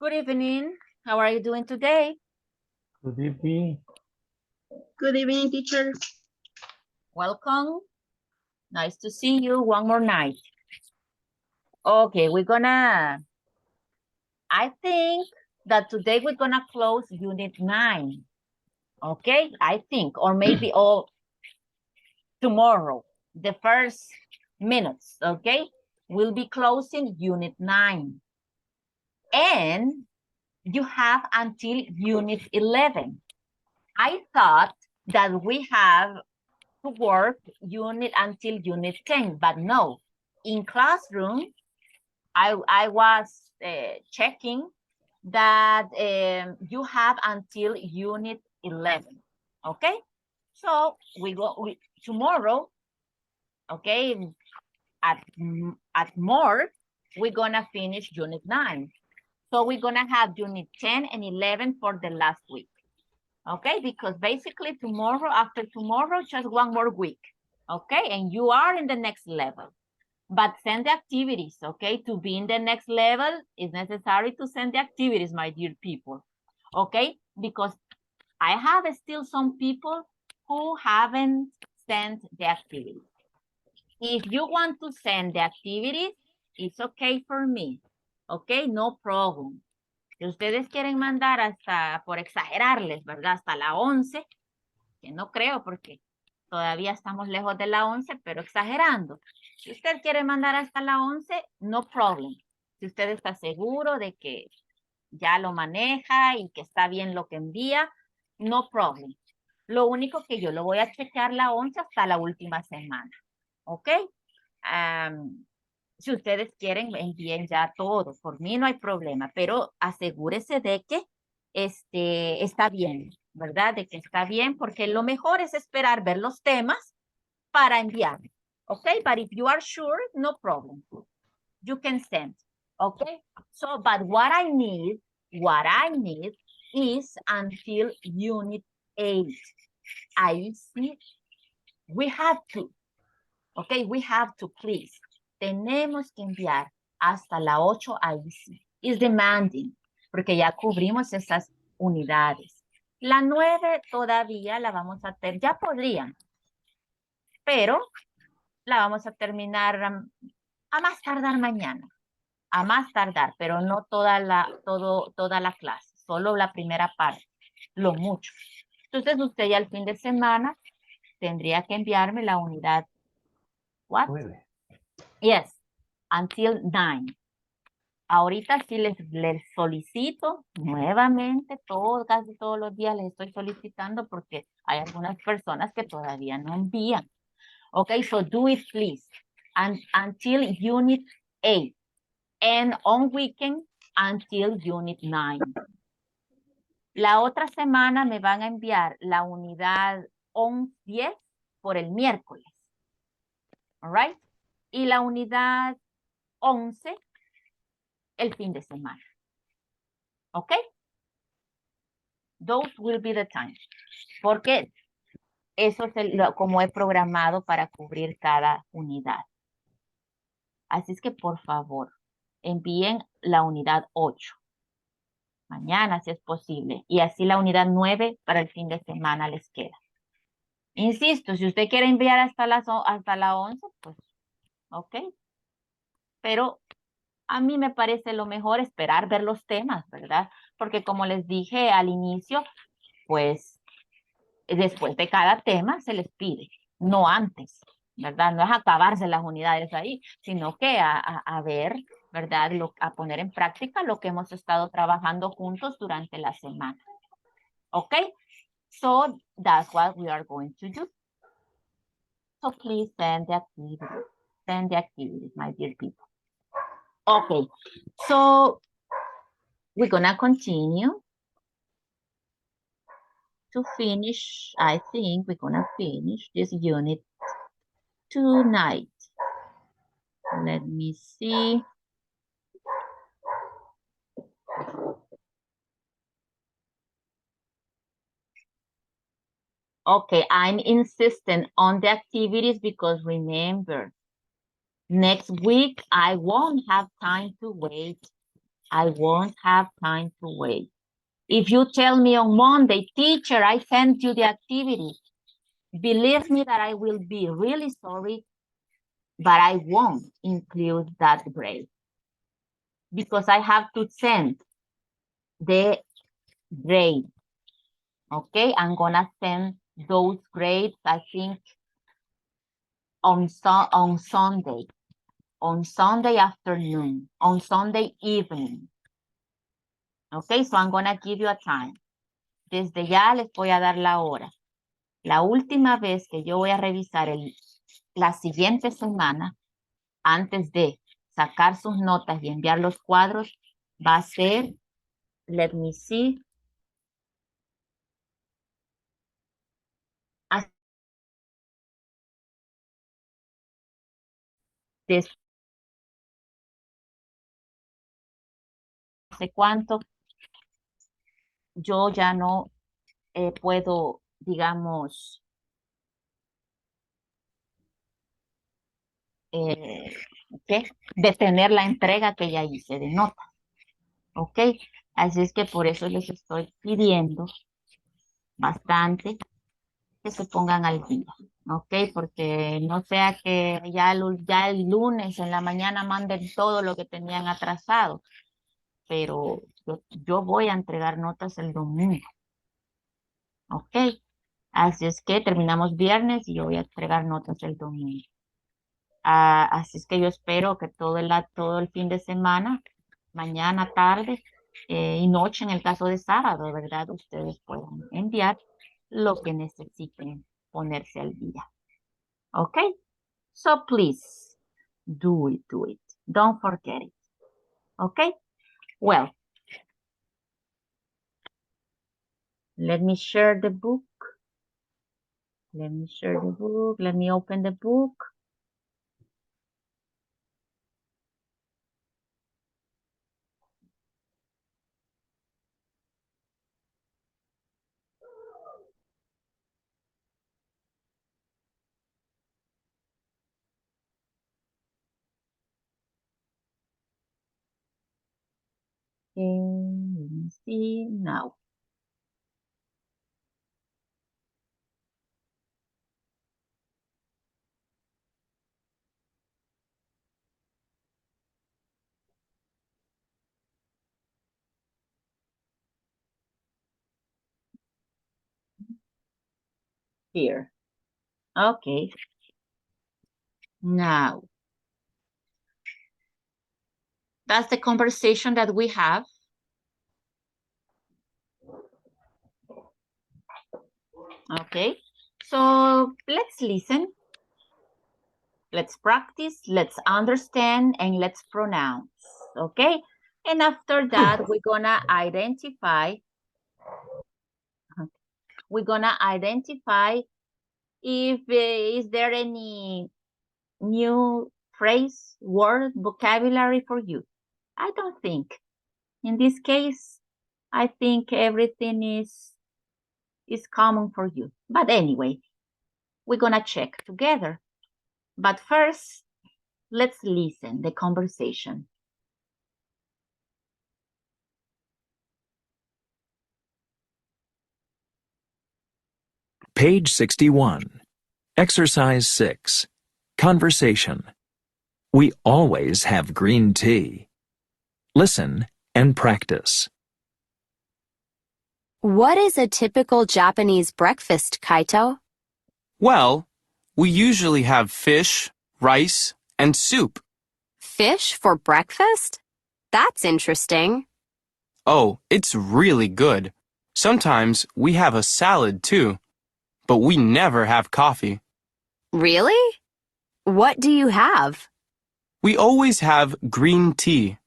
Good evening. How are you doing today? Good evening. Good evening, teacher. Welcome. Nice to see you one more night. Okay, I think that today we're gonna close unit 9. Okay, I think, or maybe tomorrow, the first minutes, okay? We'll be closing unit 9. And you have until unit 11. I thought that we have to work until unit 10, but no. In classroom, I was checking that you have until unit 11, okay? So tomorrow, okay, at more, we're gonna finish unit 9. So we're gonna have unit 10 and 11 for the last week. Okay, because basically tomorrow, after tomorrow, just one more week. Okay, and you are in the next level. But send the activities, okay? To be in the next level, it's necessary to send the activities, my dear people. Okay, because I have still some people who haven't sent the activities. If you want to send the activities, it's okay for me. Okay, no problem. Si ustedes quieren mandar hasta, por exagerarles, ¿verdad? Hasta la 11, que no creo porque todavía estamos lejos de la 11, pero exagerando. Si usted quiere mandar hasta la 11, no problem. Si usted está seguro de que ya lo maneja y que está bien lo que envía, no problem. Lo único que yo lo voy a chequear la 11 hasta la última semana. ¿Ok? Si ustedes quieren, envíen ya todo. Por mí no hay problema, pero asegúrese de que está bien, ¿verdad? De que está bien, porque lo mejor es esperar ver los temas para enviar. Okay, but if you are sure, no problem. You can send. Okay, so, but what I need is until unit 8. I see. We have to. Okay, we have to, please. Tenemos que enviar hasta la 8 ahí sí. Is demanding, porque ya cubrimos esas unidades. La 9 todavía la vamos a tener, ya podrían, pero la vamos a terminar a más tardar mañana. A más tardar, pero no toda la clase, solo la primera parte, lo mucho. Entonces usted ya el fin de semana tendría que enviarme la unidad. What? 9. Yes, until 9. Ahorita sí les solicito nuevamente, casi todos los días les estoy solicitando porque hay algunas personas que todavía no envían. Okay, so do it please. Until unit 8. And on weekend until unit 9. La otra semana me van a enviar la unidad 10 por el miércoles. All right? Y la unidad 11 el fin de semana. ¿Ok? Those will be the times. Porque eso es como he programado para cubrir cada unidad. Así es que, por favor, envíen la unidad 8. Mañana, si es posible. Y así la unidad 9 para el fin de semana les queda. Insisto, si usted quiere enviar hasta la 11, pues, ok. Pero a mí me parece lo mejor esperar ver los temas, ¿verdad? Porque como les dije al inicio, pues, después de cada tema se les pide, no antes, ¿verdad? No es acabarse las unidades ahí, sino que a ver, ¿verdad? A poner en práctica lo que hemos estado trabajando juntos durante la semana. ¿Ok? So, that's what we are going to do. So please send the activities. Send the activities, my dear people. Okay, so we're gonna continue to finish. I think we're gonna finish this unit tonight. Let me see. Okay, I'm insisting on the activities because remember, next week I won't have time to wait I won't have time to wait. If you tell me on Monday, teacher, I sent you the activity, believe me that I will be really sorry, but I won't include that grade because I have to send the grade. Okay, I'm gonna send those grades, I think, on Sunday afternoon, on Sunday evening. Okay, so I'm gonna give you a time. Desde ya les voy a dar la hora. La última vez que yo voy a revisar la siguiente semana, antes de sacar sus notas y enviar los cuadros, va a ser, let me see, desde hace cuánto yo ya no puedo, digamos, detener la entrega que ya hice de notas. ¿Ok? Así es que por eso les estoy pidiendo bastante que se pongan al día. ¿Ok? Porque no sea que ya el lunes en la mañana manden todo lo que tenían atrasado. Pero yo voy a entregar notas el domingo. ¿Ok? Así es que terminamos viernes y yo voy a entregar notas el domingo. Así es que yo espero que todo el fin de semana, mañana, tarde y noche, en el caso de sábado, ¿verdad? Ustedes puedan enviar lo que necesiten ponerse al día. ¿Ok? So please, do it. Don't forget it. ¿Ok? Well, let me share the book. Let me share the book. Let me open the book. Let me see now. Here. Okay. Now, that's the conversation that we have. Okay. So let's listen. Let's practice. Let's understand and let's pronounce. Okay. And after that, we're gonna identify. If is there any new phrase, word, vocabulary for you. I don't think. In this case, I think everything is common for you. But anyway, we're gonna check together. But first, let's listen the conversation. Page 61. Exercise 6. Conversation. We always have green tea. Listen and practice. What is a typical Japanese breakfast, Kaito? Well, we usually have fish, rice, and soup. Fish for breakfast? That's interesting. Oh, it's really good. Sometimes we have a salad too, but we never have coffee. Really? What do you have? We always have green tea.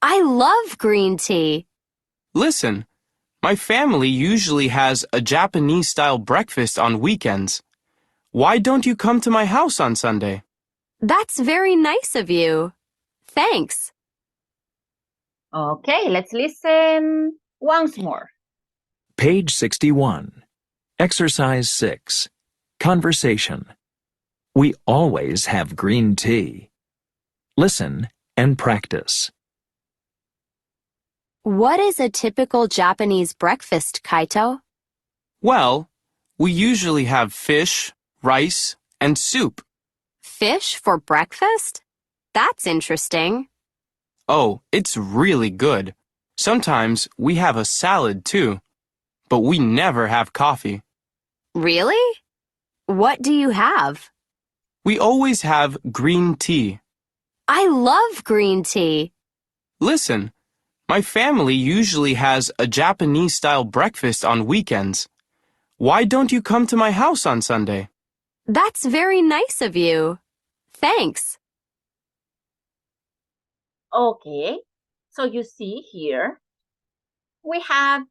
I love green tea. Listen, my family usually has a Japanese-style breakfast on weekends. Why don't you come to my house on Sunday? That's very nice of you. Thanks. Okay, let's listen once more. Page 61. Exercise 6. Conversation. We always have green tea. Listen and practice. What is a typical Japanese breakfast, Kaito? Well, we usually have fish, rice, and soup. Fish for breakfast? That's interesting. Oh, it's really good. Sometimes we have a salad too, but we never have coffee. Really? What do you have? We always have green tea. I love green tea. Listen, my family usually has a Japanese-style breakfast on weekends. Why don't you come to my house on Sunday? That's very nice of you. Thanks. Okay, so you see here, we have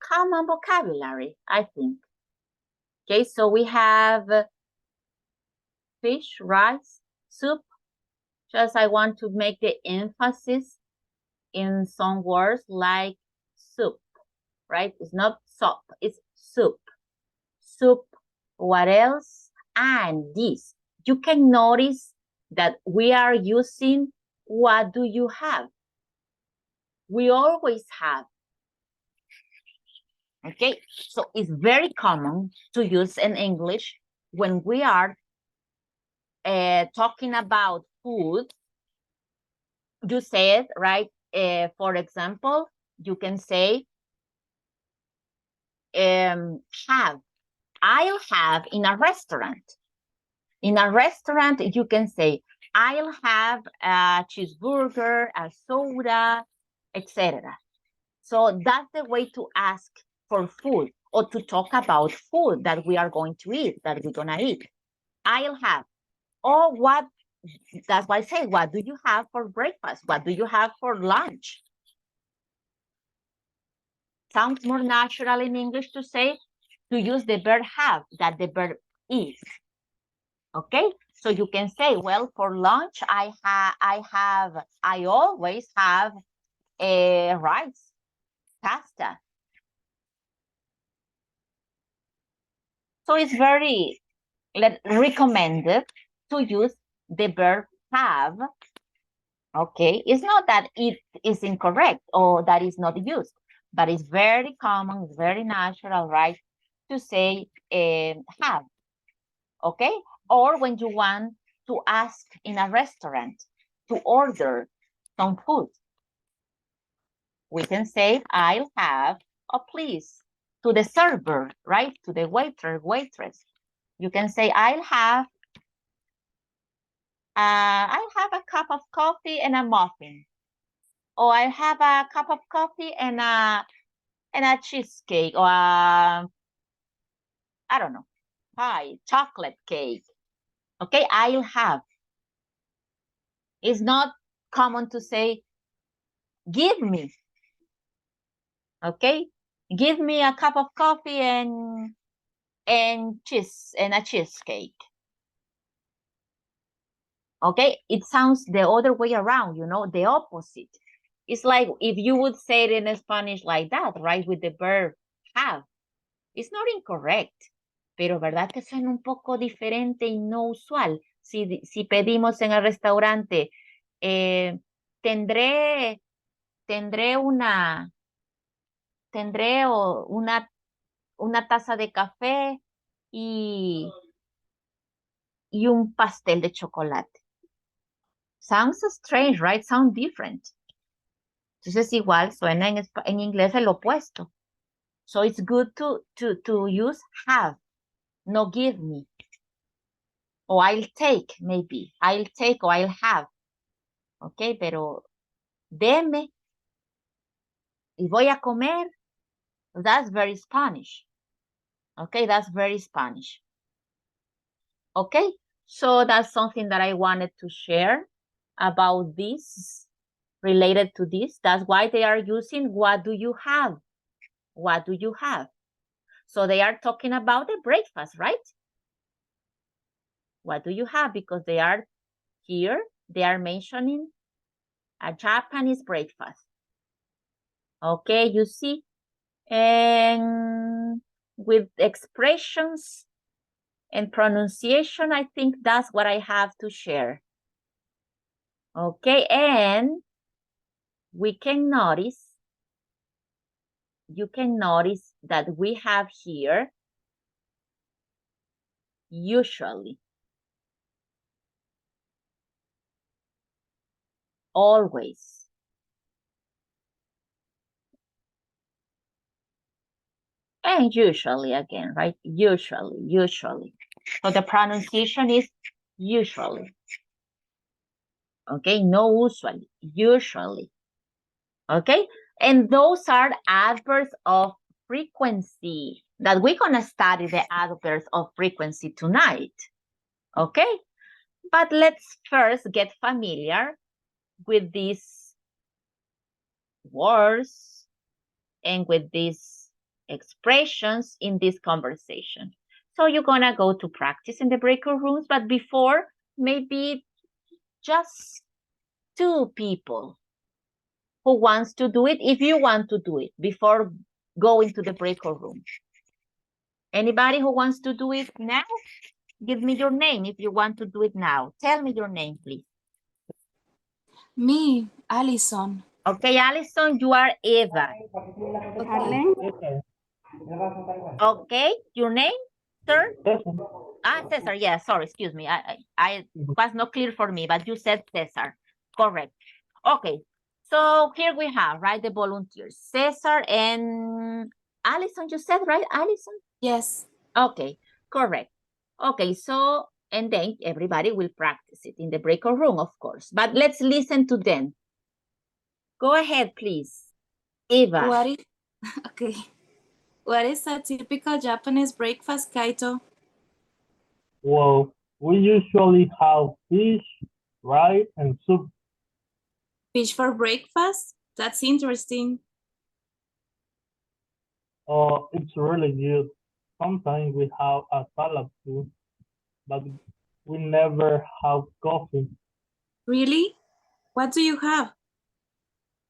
common vocabulary, I think. Okay, so we have fish, rice, soup. Just I want to make the emphasis in some words like soup, right? It's not soup, it's soup. Soup, what else? And this. You can notice that we are using what do you have? We always have. Okay, so it's very common to use in English when we are talking about food. You said, right? For example, you can say, have. I'll have in a restaurant. In a restaurant, you can say, I'll have a cheeseburger, a soda, etc. So that's the way to ask for food or to talk about food that we are going to eat, that we're going to eat. I'll have. Or what, that's why I say, what do you have for breakfast? What do you have for lunch? Sounds more natural in English to say, to use the verb have, that the verb is. Okay, so you can say, well, for lunch, I always have a rice, pasta. So it's very recommended to use the verb have. Okay, it's not that it is incorrect or that is not used, but it's very common, it's very natural, right, to say have. Okay, or when you want to ask in a restaurant to order some food, we can say, I'll have a please to the server, right? To the waiter, waitress. You can say, I'll have a cup of coffee and a muffin. Or I'll have a cup of coffee and a cheesecake or I don't know, pie, chocolate cake. Okay, I'll have. It's not common to say, give me. Okay, give me a cup of coffee and a cheesecake. Okay, it sounds the other way around, you know, the opposite. It's like if you would say it in Spanish like that, right, with the verb have. It's not incorrect, pero ¿verdad que suena un poco diferente y no usual? Si pedimos en el restaurante, tendré una taza de café y un pastel de chocolate. Sounds strange, right? Sounds different. Entonces igual suena en inglés el opuesto. So it's good to use have, no give me. O I'll take, maybe. I'll take or I'll have. Ok, pero deme y voy a comer. That's very Spanish. Okay, that's very Spanish. Okay, so that's something that I wanted to share about this, related to this. That's why they are using what do you have? What do you have? So they are talking about the breakfast, right? What do you have? Because they are here, they are mentioning a Japanese breakfast. Okay, you see? And with expressions and pronunciation, I think that's what I have to share. Okay, and we can notice you can notice that we have here usually, always, and usually again, right? Usually. So the pronunciation is usually. Okay, no usually, usually. Okay, and those are adverbs of frequency that we're gonna study the adverbs of frequency tonight. Okay, but let's first get familiar with these words and with these expressions in this conversation. So you're gonna go to practice in the breakout rooms, but before, maybe just 2 people who wants to do it, if you want to do it before going to the breakout room. Anybody who wants to do it now? Give me your name if you want to do it now. Tell me your name, please. Me, Allison. Okay, Allison, you are Eva. Arlen. Okay, your name, sir? Cesar, yeah, sorry, excuse me. I was not clear for me, but you said Cesar. Correct. Okay, so here we have, right, the volunteers. Cesar and Allison, you said, right, Allison? Yes. Okay, correct. Okay, so, and then everybody will practice it in the breakout room, of course. But let's listen to them. Go ahead, please. Eva. What is okay? What is a typical Japanese breakfast, Kaito? Well, we usually have fish, rice, and soup. Fish for breakfast? That's interesting. It's really good. Sometimes we have a salad too, but we never have coffee. Really? What do you have?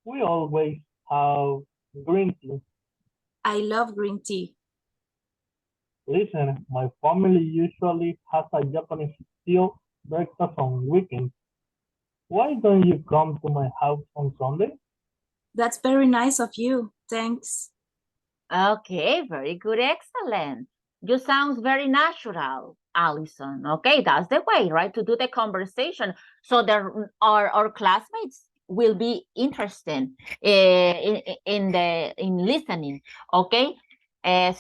We always have green tea. I love green tea. Listen, my family usually has a Japanese style breakfast on weekends. Why don't you come to my house on Sunday? That's very nice of you. Thanks. Okay, very good, excellent. You sounds very natural, Allison. Okay, that's the way, right, to do the conversation. So our classmates will be interested in listening. Okay,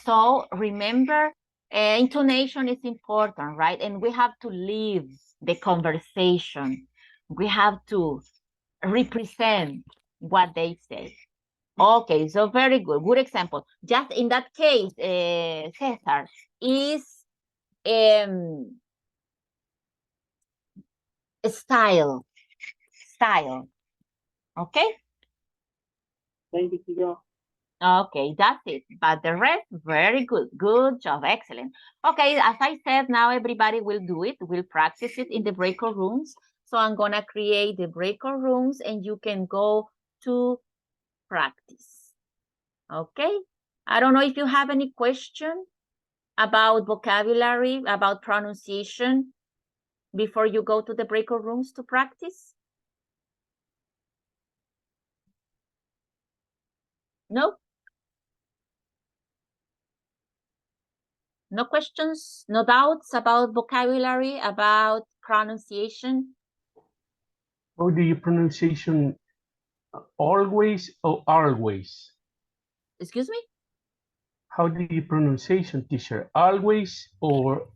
so remember, intonation is important, right? And we have to live the conversation. We have to represent what they say. Okay, so very good. Good example. Just in that case, Cesar, is style. Style. Okay? Thank you, Tigger. Okay, that's it. But the rest, very good. Good job. Excellent. Okay, as I said, now everybody will do it. We'll practice it in the breakout rooms. So I'm going to create the breakout rooms and you can go to practice. Okay? I don't know if you have any question about vocabulary, about pronunciation before you go to the breakout rooms to practice? No? No questions, no doubts about vocabulary, about pronunciation? How do you pronunciation always or always? Excuse me? How do you pronunciation, teacher? Always or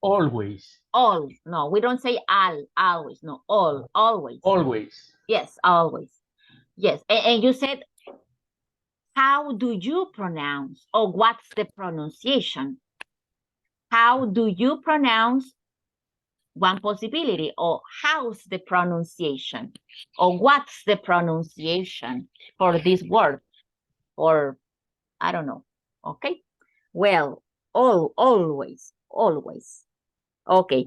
always? All. No, we don't say always. No, all, always. Always. Yes, always. Yes, and you said, how do you pronounce, or what's the pronunciation? How do you pronounce one possibility, or how's the pronunciation, or what's the pronunciation for this word, or I don't know. Okay, well, always. Okay,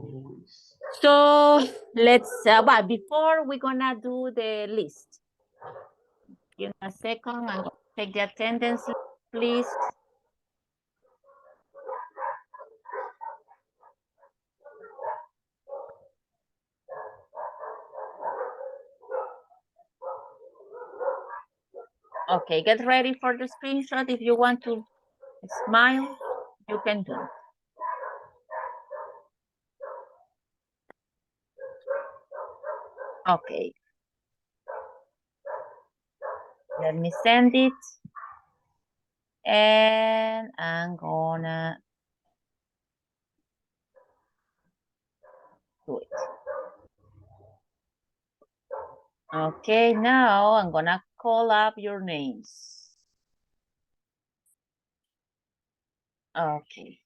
so let's but before we're gonna do the list, give me a second and take the attendance, please. Okay, get ready for the screenshot. If you want to smile, you can do it. Okay. Let me send it. And I'm gonna do it. Okay, now I'm gonna call up your names. Okay.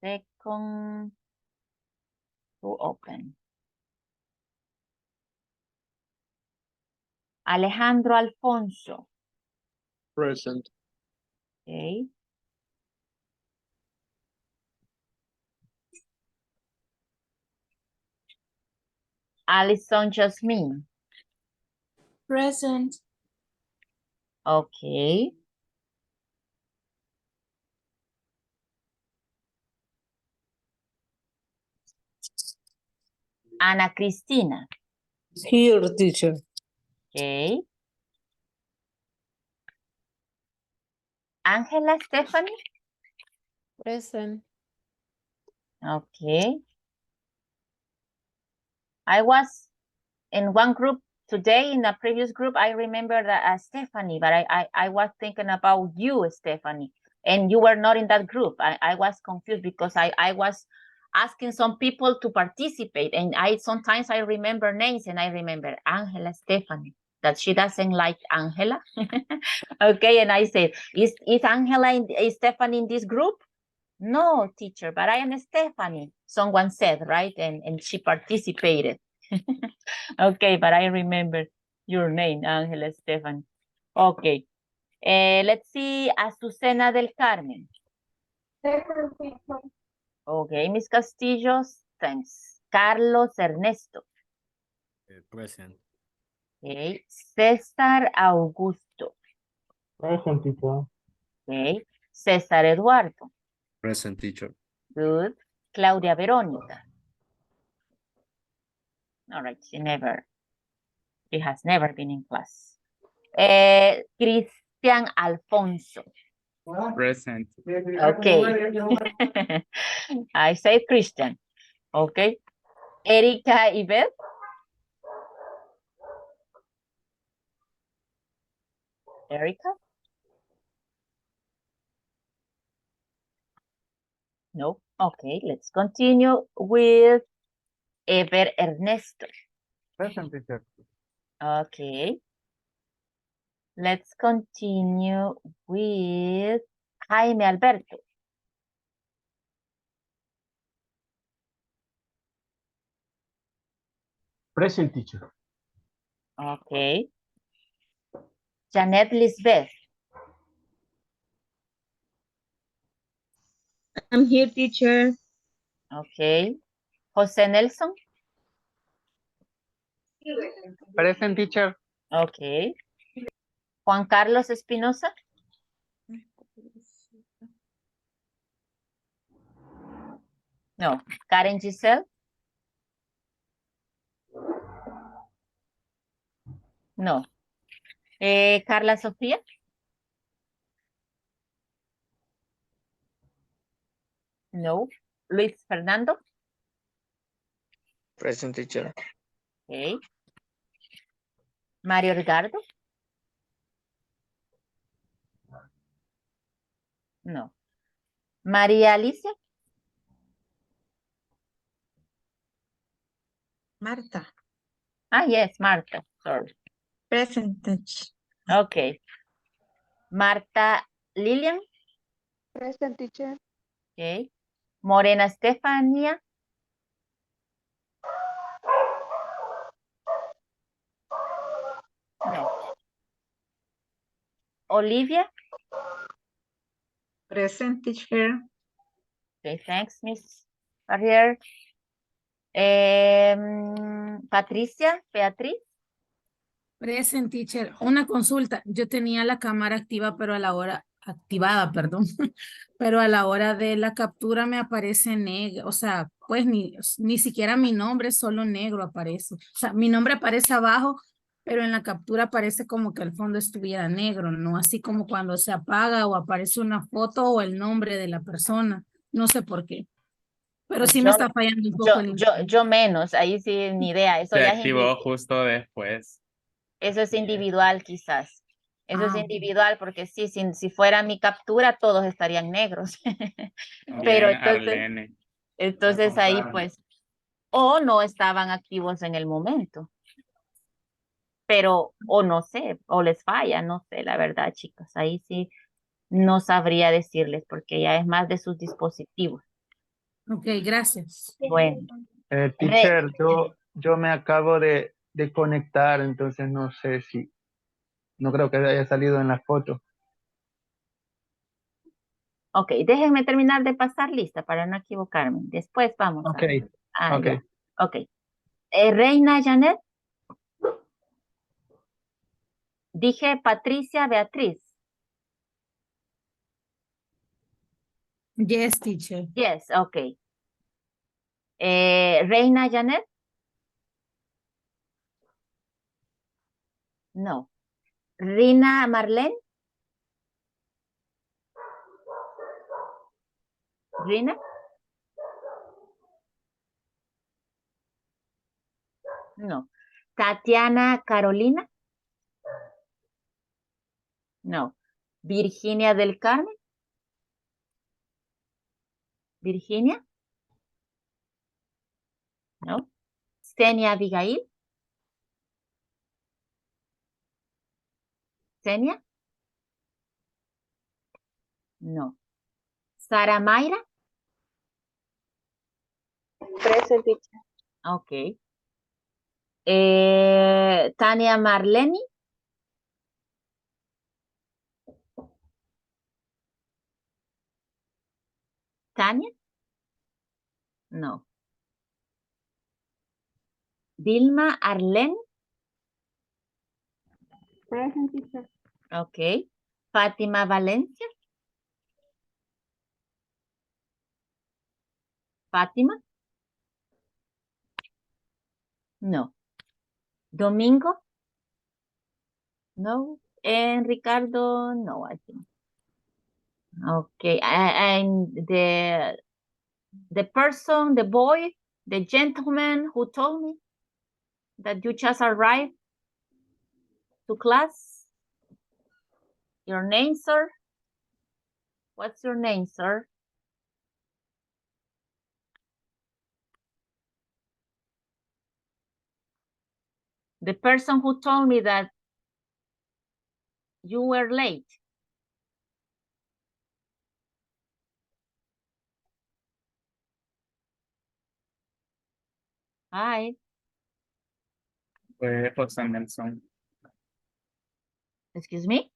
Second to open. Alejandro Alfonso. Present. Okay. Alison Jasmine. Present. Okay. Ana Cristina. Here, teacher. Okay. Ángela Stephanie. Present. Okay. I was in one group today, in a previous group, I remember that Stephanie, but I was thinking about you, Stephanie, and you were not in that group. I was confused because I was asking some people to participate, and sometimes I remember names, and I remember Angela Stephanie, that she doesn't like Angela. Okay, and I said, is Angela is Stephanie in this group? No, teacher, but I am Stephanie, someone said, right? And she participated. Okay, but I remember your name, Ángela Stephanie. Okay. Let's see, Azucena del Carmen. Okay, Miss Castillo, thanks. Carlos Ernesto. Present. Okay. César Augusto. Present, teacher. Okay. César Eduardo. Present, teacher. Good. Claudia Verónica. All right, she has never been in class. Cristian Alfonso. Present. Okay. I say Christian. Okay. Erika Yvette. Erika? No. Okay, let's continue with Ever Ernesto. Present, teacher. Okay. Let's continue with Jaime Alberto. Present, teacher. Okay. Janet Lisbeth. I'm here, teacher. Okay. Jose Nelson. Present, teacher. Okay. Juan Carlos Espinosa. No. Karen Giselle. No. Carla Sofía. No. Luis Fernando. Present, teacher. Okay. Mario Ricardo. No. María Alicia. Marta. Ah, yes, Marta. Sorry. Present, teacher. Okay. Marta Lilian. Present, teacher. Okay. Morena Estefania. No. Olivia. Present, teacher. Okay, thanks, Miss Barrier. Patricia, Beatriz. Present, teacher. Una consulta. Yo tenía la cámara activa, pero a la hora, activada, perdón, pero a la hora de la captura me aparece negro, o sea, pues ni siquiera mi nombre, solo negro aparece. O sea, mi nombre aparece abajo, pero en la captura aparece como que el fondo estuviera negro, no así como cuando se apaga o aparece una foto o el nombre de la persona. No sé por qué, pero sí me Yo, está fallando un poco el internet. yo menos, ahí sí ni idea. Eso Se ya activó justo después. eso es individual quizás. Eso es Ah, individual porque sí, si fuera mi captura todos estarían negros. Pero Bien, Arlene. entonces ahí pues, o no estaban activos en el momento. Pero, o no sé, o les falla, no sé, la verdad, chicos. Ahí sí no sabría decirles porque ya es más de sus dispositivos. ok, gracias. Bueno, Teacher, yo me acabo de conectar, entonces no sé si, no creo que haya salido en la foto. ok, déjenme terminar de pasar lista para no equivocarme. Después vamos Ok, ok. ya. Ok. Reina Janet. Dije Patricia Beatriz. Yes, teacher. Yes, ok. Reina Janet. No. Rina Marlene. Rina. No. Tatiana Carolina. No. Virginia del Carmen. Virginia. No. Senia Abigail. Senia. No. Sara Mayra. Present, teacher. Ok. Tania Marleni. Tania. No. Vilma Arlen. Present, teacher. Ok. Fátima Valencia. Fátima. No. Domingo. No. And Ricardo. No, I think. Okay. And the person, the boy, the gentleman who told me that you just arrived to class. Your name, sir? What's your name, sir? The person who told me that you were late. Hi. Fue José Nelson. Excuse me?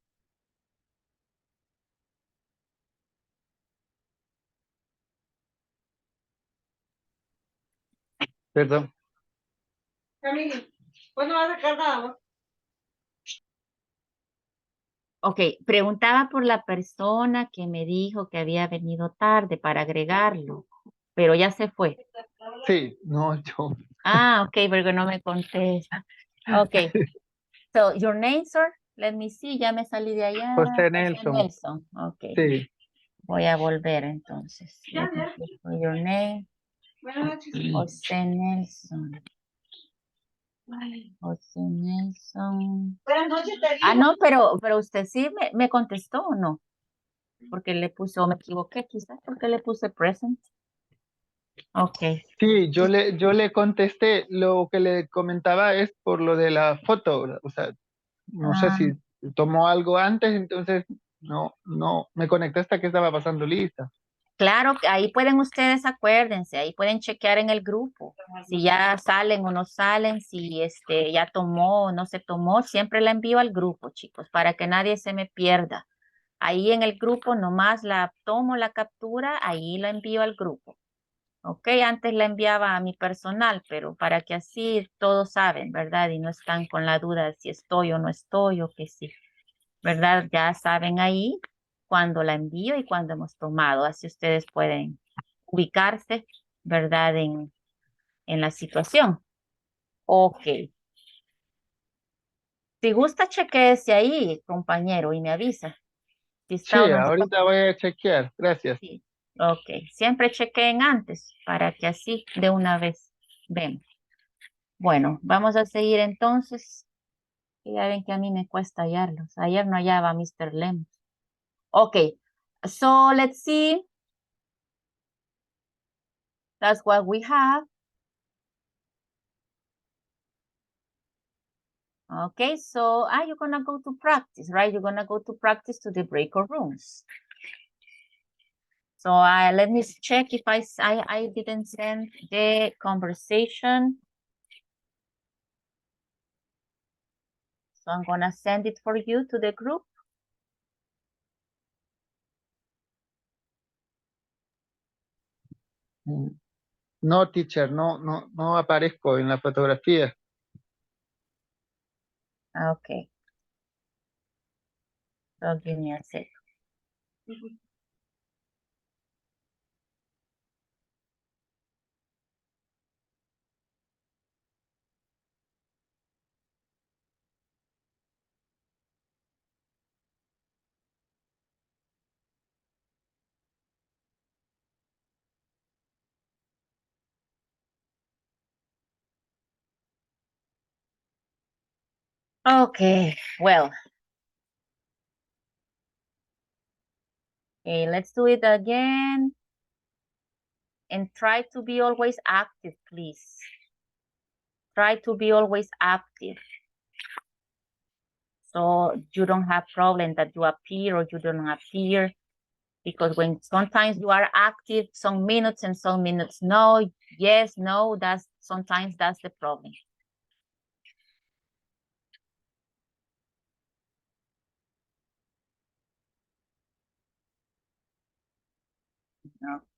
Perdón. ¿Cuándo vas a cargar? Ok, preguntaba por la persona que me dijo que había venido tarde para agregarlo, pero ya se fue. Sí, no, yo. Ah, ok, porque no me contesta. Ok, so your name, sir? Let me see, ya me salí de allá. José José Nelson. Nelson, ok. Sí. Voy a volver entonces. Let me see for your name. José Nelson. José Nelson. Buenas noches, Ah, no, pero usted sí me contestó o no? Porque le puse, o me equivoqué quizás, porque le puse present. Ok. Sí, yo le contesté, lo que le comentaba es por lo de la foto, o sea, no sé Ah, si tomó algo antes, entonces no, me conecté hasta que estaba pasando lista. claro, que ahí pueden ustedes, acuérdense, ahí pueden chequear en el grupo. Si ya salen o no salen, si ya tomó o no se tomó, siempre la envío al grupo, chicos, para que nadie se me pierda. Ahí en el grupo nomás la tomo la captura, ahí la envío al grupo. Ok, antes la enviaba a mi personal, pero para que así todos saben, ¿verdad? Y no están con la duda de si estoy o no estoy o que sí, ¿verdad? Ya saben ahí cuando la envío y cuando hemos tomado. Así ustedes pueden ubicarse, ¿verdad? En la situación. Ok. Si gusta, chequeese ahí, compañero, y me avisa. Si Sí, está o no está. ahorita voy a chequear. Gracias. Sí. Ok, siempre chequeen antes para que así de una vez ven. Bueno, vamos a seguir entonces. Ya ven que a mí me cuesta hallarlos. Ayer no hallaba a Mr. Lem. Ok, so let's see. That's what we have. Okay, so you're gonna go to practice, right? You're gonna go to practice to the breakout rooms. So let me check if I didn't send the conversation. So I'm gonna send it for you to the group. No, teacher, no aparezco en la fotografía. Okay. So give me a sec. Okay, well. Okay, let's do it again. And try to be always active, please. Try to be always active. So you don't have problem that you appear or you don't appear. Because when sometimes you are active some minutes and some minutes no, yes, no, sometimes that's the problem.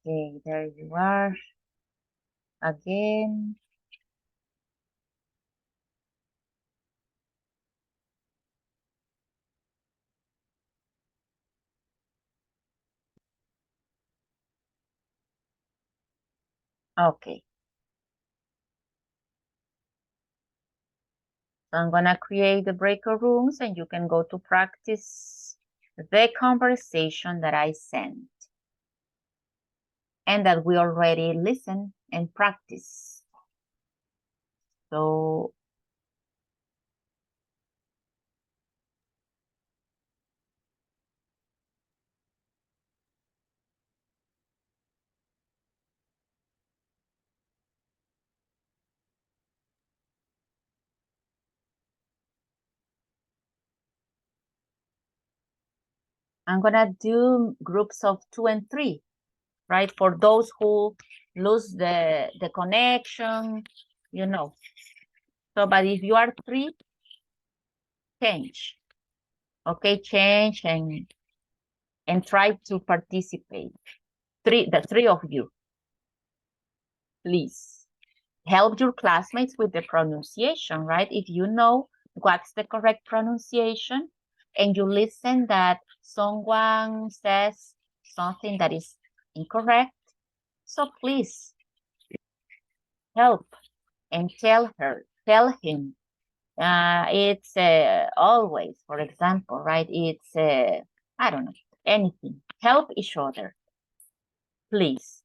Okay, there you are. Again. Okay. So I'm gonna create the breakout rooms and you can go to practice the conversation that I sent. And that we already listen and practice. So I'm gonna do groups of 2 and 3, right? For those who lose the connection, you know. So, but if you are 3, change. Okay, change and try to participate. The 3 of you, please. Help your classmates with the pronunciation, right? If you know what's the correct pronunciation and you listen that someone says something that is incorrect, so please help and tell him. It's always, for example, right? It's, I don't know, anything. Help each other, please.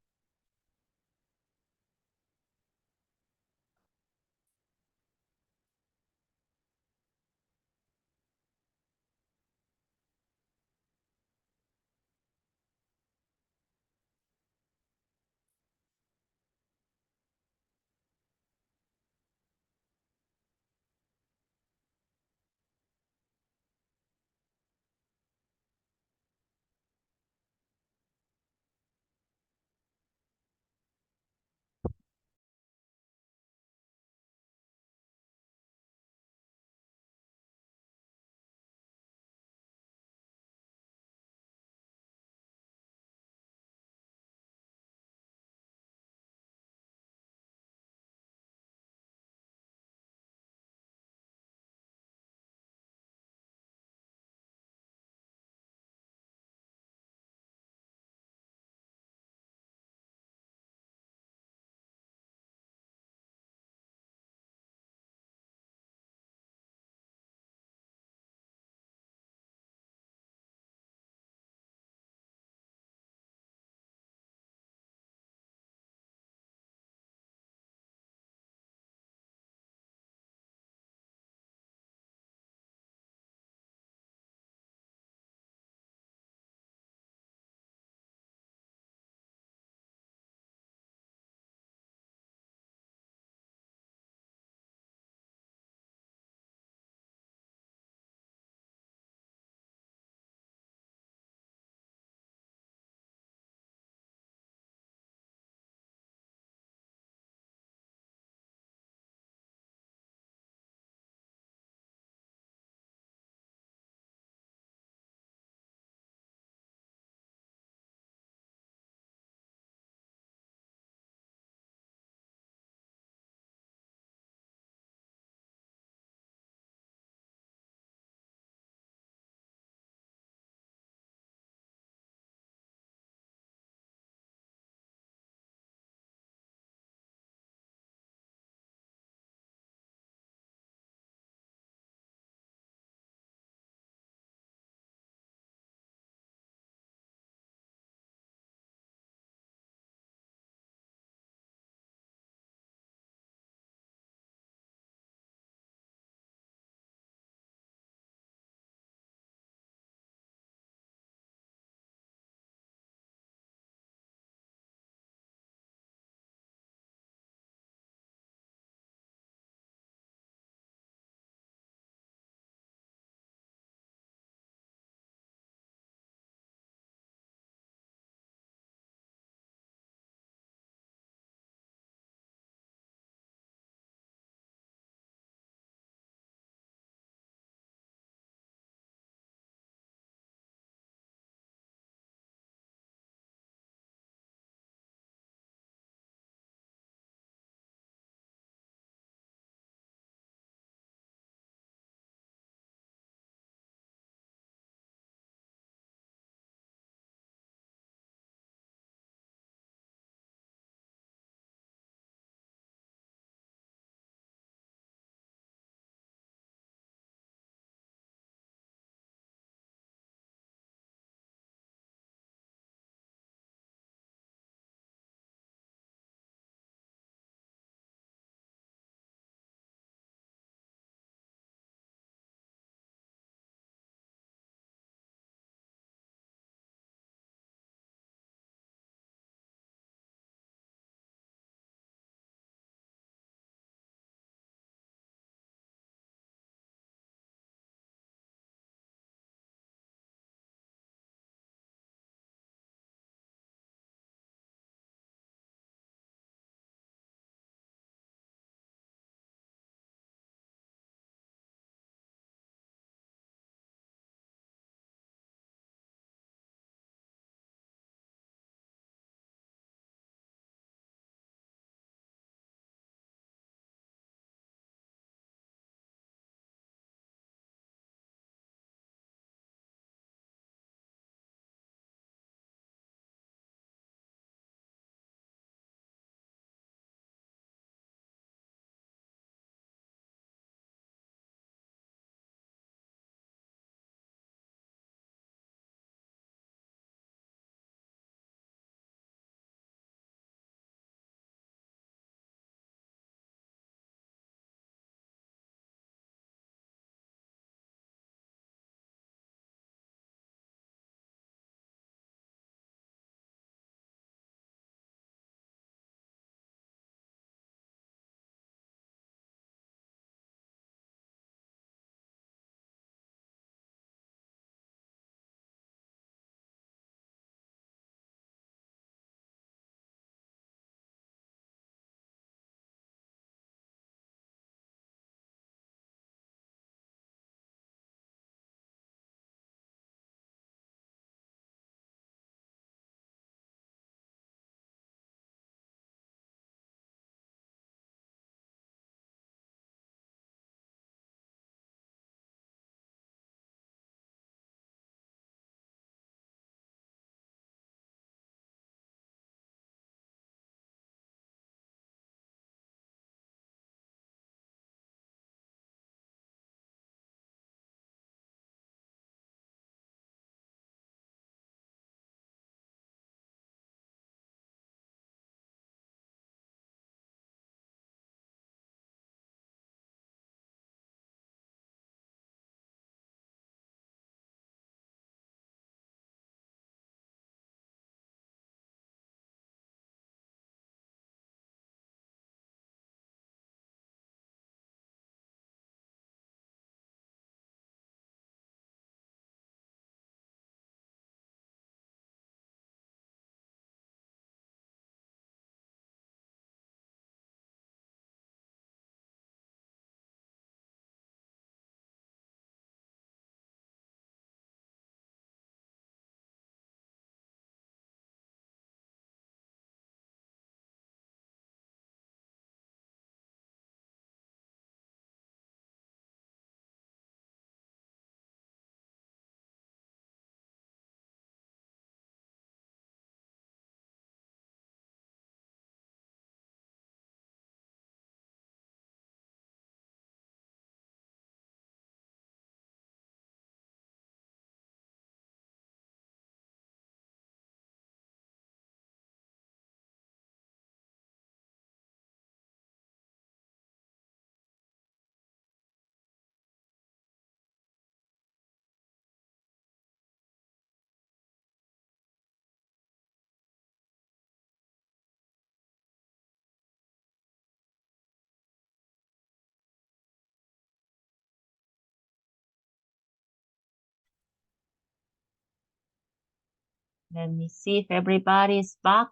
Let me see if everybody's back.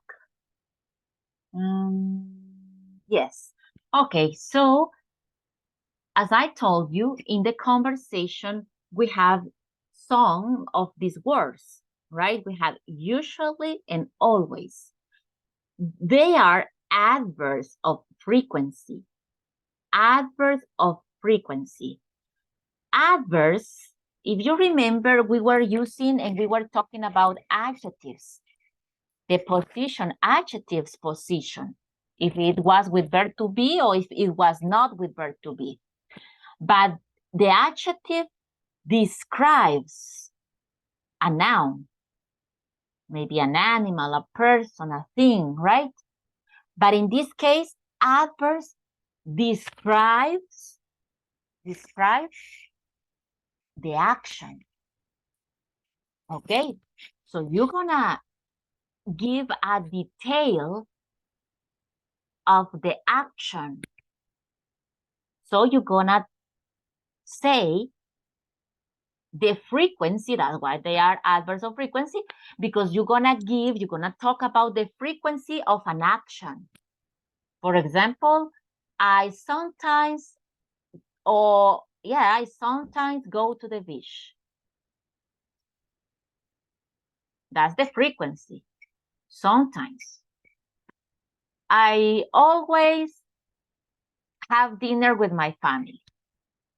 Yes. Okay, so as I told you, in the conversation, we have some of these words, right? We have usually and always. They are adverbs of frequency. Adverbs of frequency. Adverbs, if you remember, we were using and we were talking about adjectives. The position, adjectives position. If it was with verb to be or if it was not with verb to be. But the adjective describes a noun, maybe an animal, a person, a thing, right? But in this case, adverbs describes the action. Okay, so you're gonna give a detail of the action. So you're gonna say the frequency, that's why they are adverbs of frequency, because you're gonna talk about the frequency of an action. For example, I sometimes go to the beach. That's the frequency. Sometimes. I always have dinner with my family.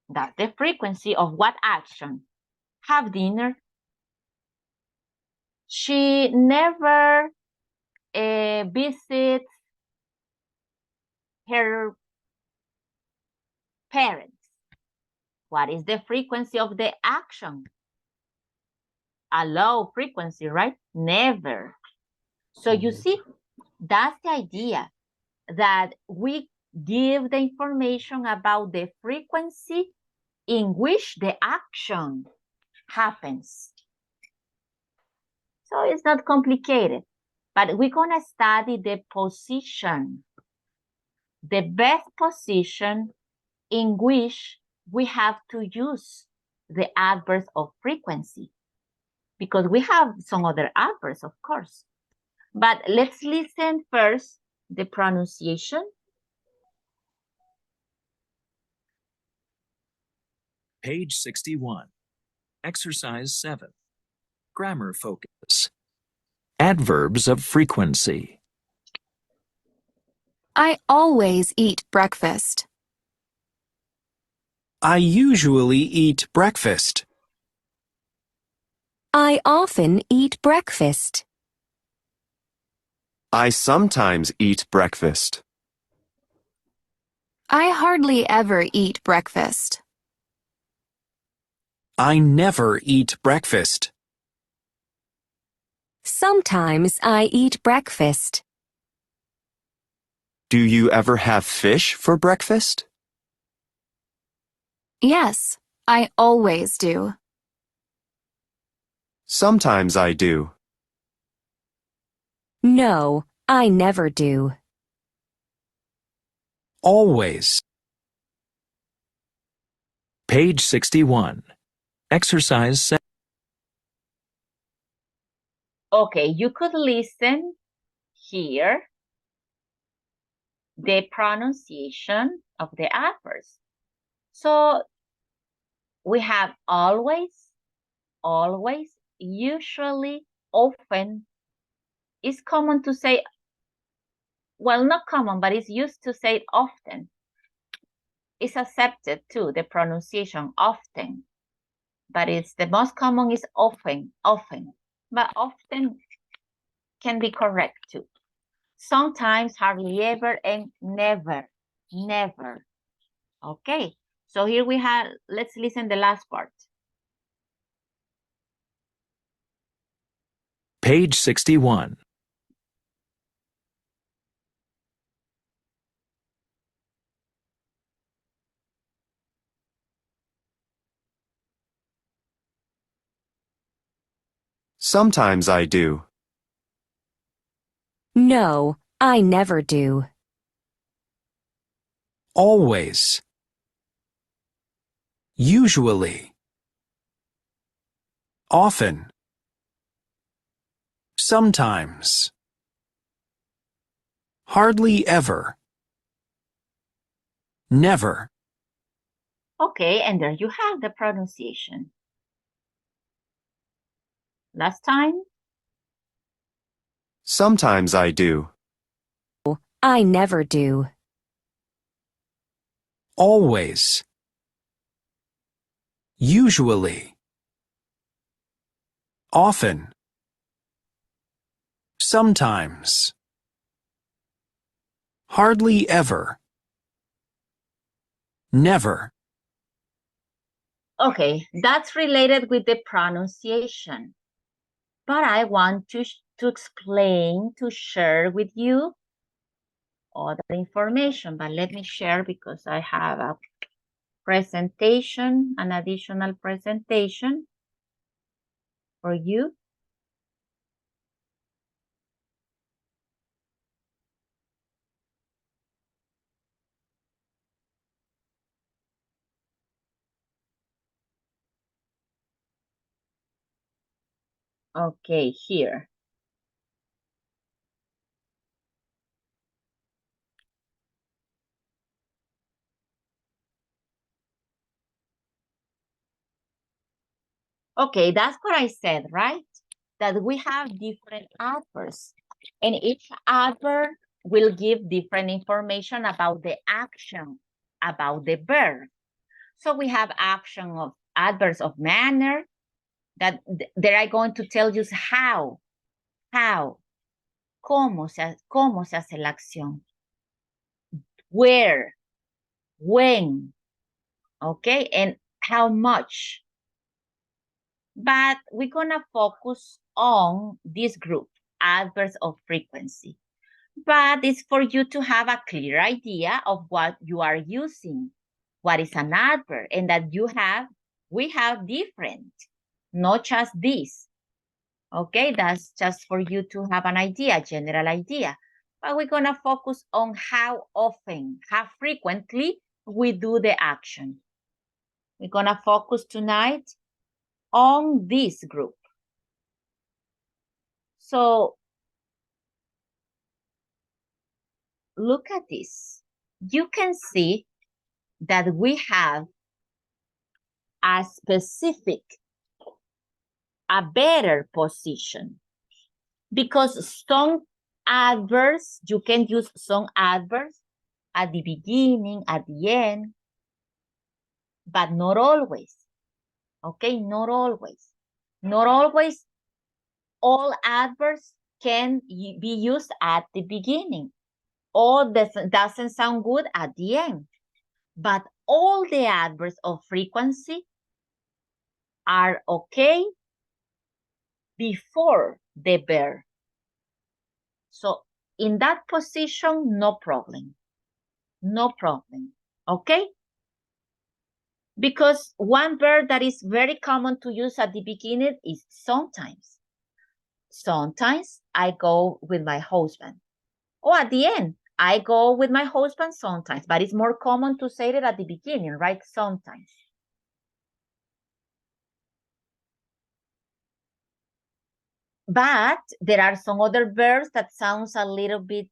That's the frequency of what action? Have dinner. She never visits her parents. What is the frequency of the action? A low frequency, right? Never. So you see, that's the idea, that we give the information about the frequency in which the action happens. So it's not complicated, but we're gonna study the position, the best position in which we have to use the adverbs of frequency, because we have some other adverbs, of course. But let's listen first the pronunciation. Page 61. Exercise 7. Grammar focus. Adverbs of frequency. I always eat breakfast. I usually eat breakfast. I often eat breakfast. I sometimes eat breakfast. I hardly ever eat breakfast. I never eat breakfast. Sometimes I eat breakfast. Do you ever have fish for breakfast? Yes, I always do. Sometimes I do. No, I never do. Always. Page 61. Exercise 7. Okay, you could listen here the pronunciation of the adverbs. So we have always, usually, often. It's common to say, well, not common, but it's used to say often. It's accepted too, the pronunciation often. But it's the most common is often. But often can be correct too. Sometimes, hardly ever, and never. Okay, so here we have, let's listen the last part. Page 61. Sometimes I do. No, I never do. Always. Usually. Often. Sometimes. Hardly ever. Never. Okay, and there you have the pronunciation. Last time. Sometimes I do. I never do. Always. Usually. Often. Sometimes. Hardly ever. Never. Okay, that's related with the pronunciation. But I want to explain, to share with you other information. But let me share because I have a presentation, an additional presentation for you. Okay, here. Okay, that's what I said, right? That we have different adverbs. And each adverb will give different information about the action, about the verb. So we have action of adverbs of manner, that they are going to tell you how, cómo se hace la acción, where, when, okay, and how much. But we're gonna focus on this group, adverbs of frequency. But it's for you to have a clear idea of what you are using, what is an adverb, and that we have different, not just this. Okay, that's just for you to have an idea, general idea. But we're gonna focus on how often, how frequently we do the action. We're gonna focus tonight on this group. So look at this. You can see that we have a specific, a better position, because some adverbs, you can use some adverbs at the beginning, at the end, but not always. Okay, not always. Not always all adverbs can be used at the beginning. All doesn't sound good at the end. But all the adverbs of frequency are okay before the verb. So in that position, no problem. No problem. Okay? Because one verb that is very common to use at the beginning is sometimes. Sometimes I go with my husband. Or at the end, I go with my husband sometimes, but it's more common to say it at the beginning, right? Sometimes. But there are some other verbs that sounds a little bit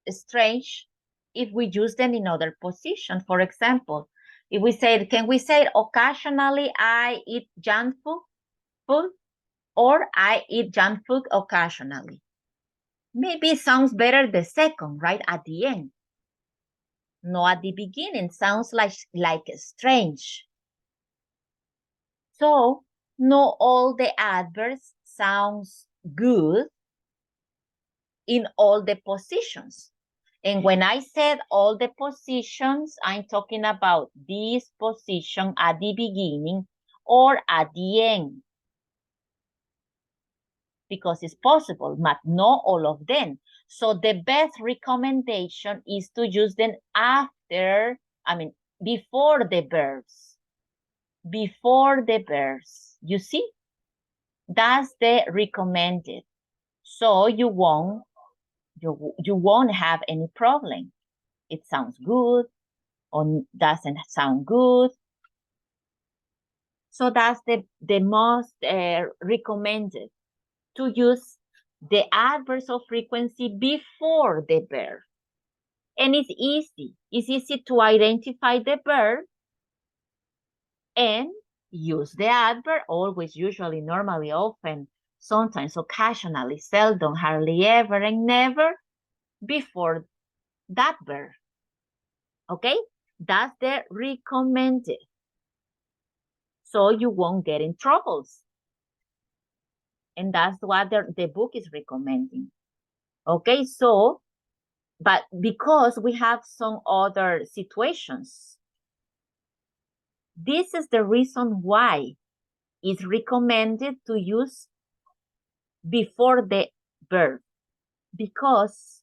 strange if we use them in other positions. For example, if we say, can we say occasionally I eat junk food, or I eat junk food occasionally? Maybe it sounds better the second, right? At the end. No, at the beginning, sounds like strange. So, not all the adverbs sounds good in all the positions. And when I said all the positions, I'm talking about this position at the beginning or at the end. Because it's possible, but not all of them. So the best recommendation is to use them before the verbs. Before the verbs. You see? That's the recommended. So you won't have any problem. It sounds good or doesn't sound good. So that's the most recommended. to use the adverbs of frequency before the verb. And it's easy. It's easy to identify the verb and use the adverb, always, usually, normally, often, sometimes, occasionally, seldom, hardly ever, and never before that verb. Okay? That's the recommended. So you won't get in troubles. And that's what the book is recommending. Okay, so, but because we have some other situations, this is the reason why it's recommended to use before the verb. Because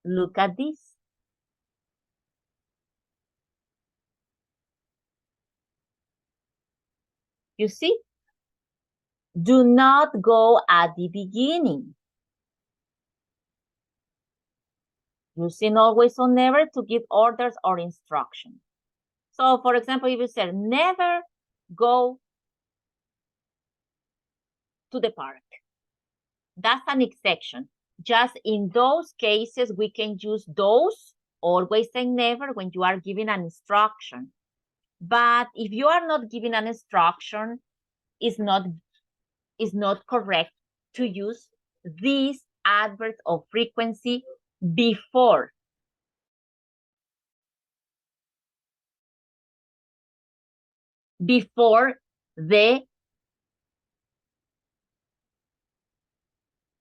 look at this. You see? Do not go at the beginning. Using always or never to give orders or instructions. So, for example, if you say, never go to the park. That's an exception. Just in those cases, we can use those, always and never, when you are giving an instruction. But if you are not giving an instruction, it's not correct to use these adverbs of frequency before. Before the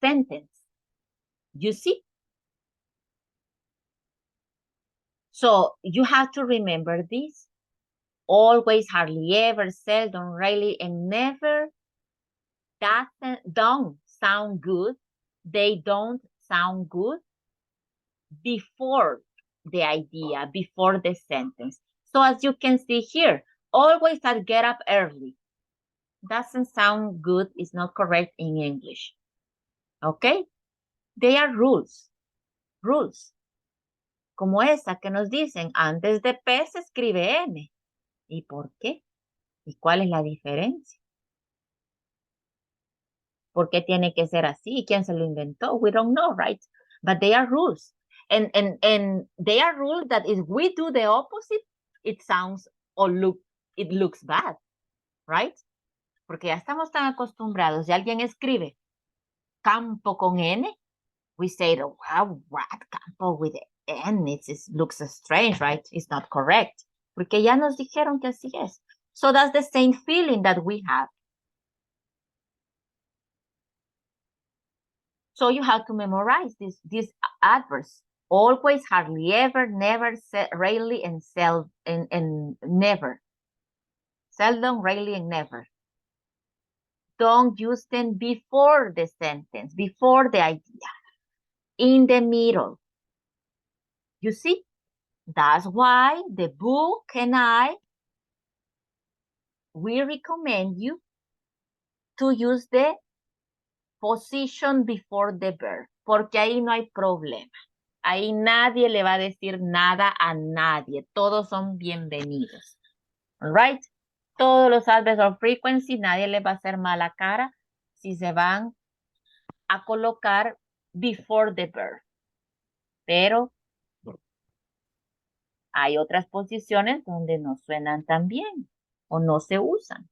sentence. You see? So you have to remember this. Always, hardly ever, seldom, rarely, and never don't sound good. They don't sound good before the idea, before the sentence. So as you can see here, always I'll get up early. Doesn't sound good, it's not correct in English. Okay? They are rules. Rules. Como esa que nos dicen, antes de P se escribe N. ¿Y por qué? ¿Y cuál es la diferencia? ¿Por qué tiene que ser así? ¿Quién se lo inventó? We don't know, right? But they are rules. And they are rules that if we do the opposite, it sounds or it looks bad, right? Porque ya estamos tan acostumbrados. Si alguien escribe campo con N, we say, wow, what campo with N? It looks strange, right? It's not correct. Porque ya nos dijeron que así es. So that's the same feeling that we have. So you have to memorize these adverbs. Always, hardly ever, never, rarely, and never. Seldom, rarely, and never. Don't use them before the sentence, before the idea. In the middle. You see? That's why the book and we recommend you to use the position before the verb, porque ahí no hay problema. Ahí nadie le va a decir nada a nadie. Todos son bienvenidos. All right? Todos los adverbs of frequency, nadie le va a hacer mala cara si se van a colocar before the verb. Pero hay otras posiciones donde no suenan tan bien o no se usan.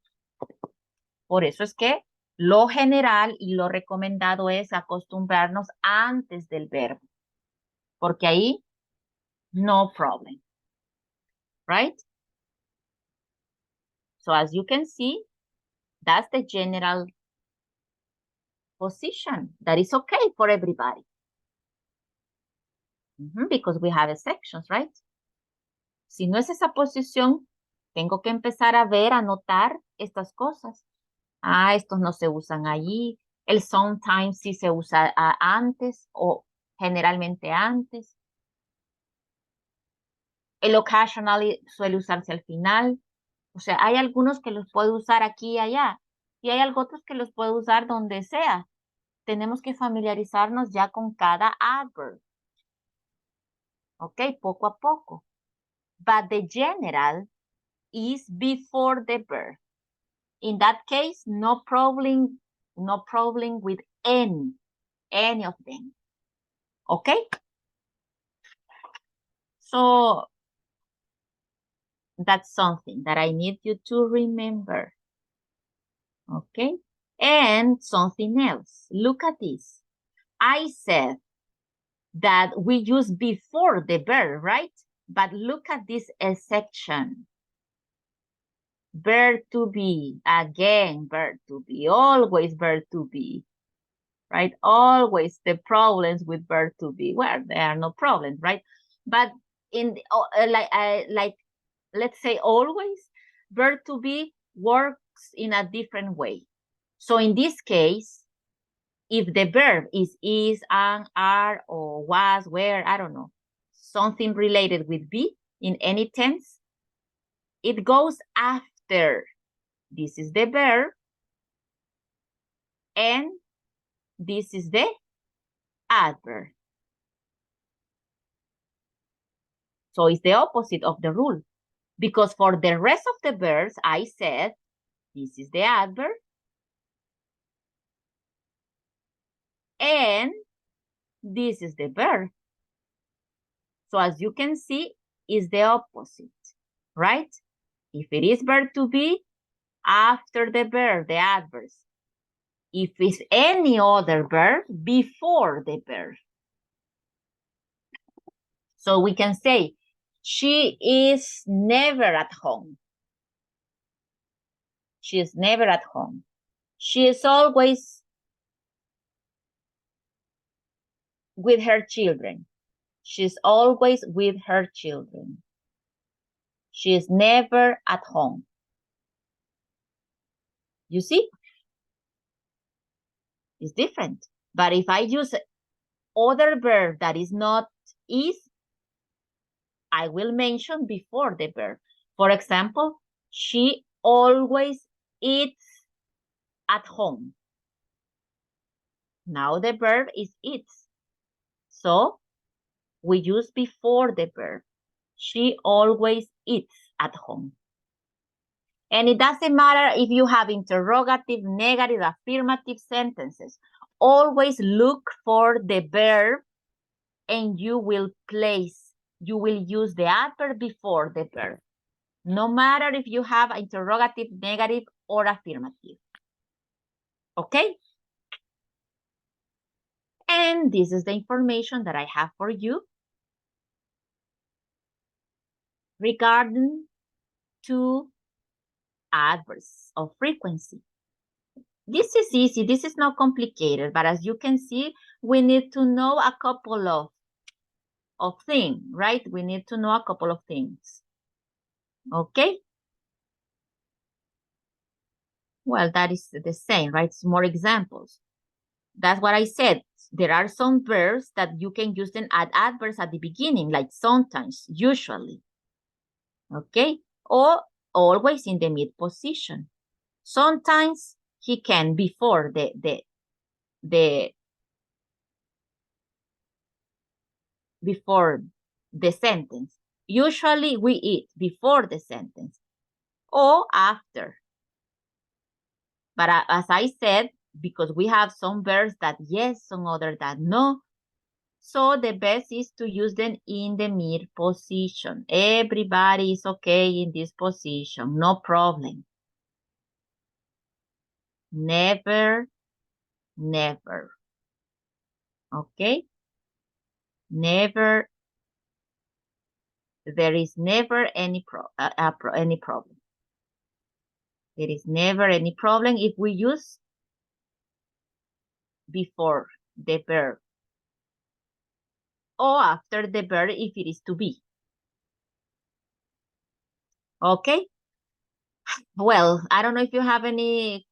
Por eso es que lo general y lo recomendado es acostumbrarnos antes del verbo. Porque ahí, no problem. Right? So as you can see, that's the general position. That is okay for everybody. Because we have exceptions, right? Si no es esa posición, tengo que empezar a ver, a notar estas cosas. Ah, estos no se usan allí. El sometimes sí se usa antes o generalmente antes. El occasionally suele usarse al final. O sea, hay algunos que los puedo usar aquí y allá. Y hay otros que los puedo usar donde sea. Tenemos que familiarizarnos ya con cada adverb. Ok, poco a poco. But the general is before the verb. In that case, no problem no problem with any of them. Okay? So that's something that I need you to remember. Okay? And something else. Look at this. I said that we use before the verb, right? But look at this section. Verb to be, again, verb to be, always verb to be, right? Always the problems with verb to be. Well, there are no problems, right? But in like let's say always, verb to be works in a different way. So in this case, if the verb is, and, are, or was, were, I don't know, something related with be in any tense, it goes after. This is the verb, and this is the adverb. So it's the opposite of the rule. Because for the rest of the verbs, I said, this is the adverb, and this is the verb. So as you can see, it's the opposite, right? If it is verb to be, after the verb, the adverb. If it's any other verb, before the verb. So we can say, she is never at home. She is never at home. She is always with her children. She's always with her children. She is never at home. You see? It's different. But if I use other verb that is not is, I will mention before the verb. For example, she always eats at home. Now the verb is eats. So we use before the verb. She always eats at home. And it doesn't matter if you have interrogative, negative, affirmative sentences. Always look for the verb and you will use the adverb before the verb. No matter if you have interrogative, negative, or affirmative. Okay? And this is the information that I have for you regarding to adverbs of frequency. This is easy. This is not complicated. But as you can see, we need to know a couple of things, right? We need to know a couple of things. Okay? Well, that is the same, right? It's more examples. That's what I said. There are some verbs that you can use them as adverbs at the beginning, like sometimes, usually. Okay? Or always in the mid position. Sometimes he can before before the sentence. Usually we eat before the sentence or after. But as I said, because we have some verbs that yes, some other that no, so the best is to use them in the mid position. Everybody is okay in this position, no problem. Never, never. Okay? Never. There is never any problem. There is never any problem if we use before the verb or after the verb if it is to be. Okay? Well, I don't know if you have any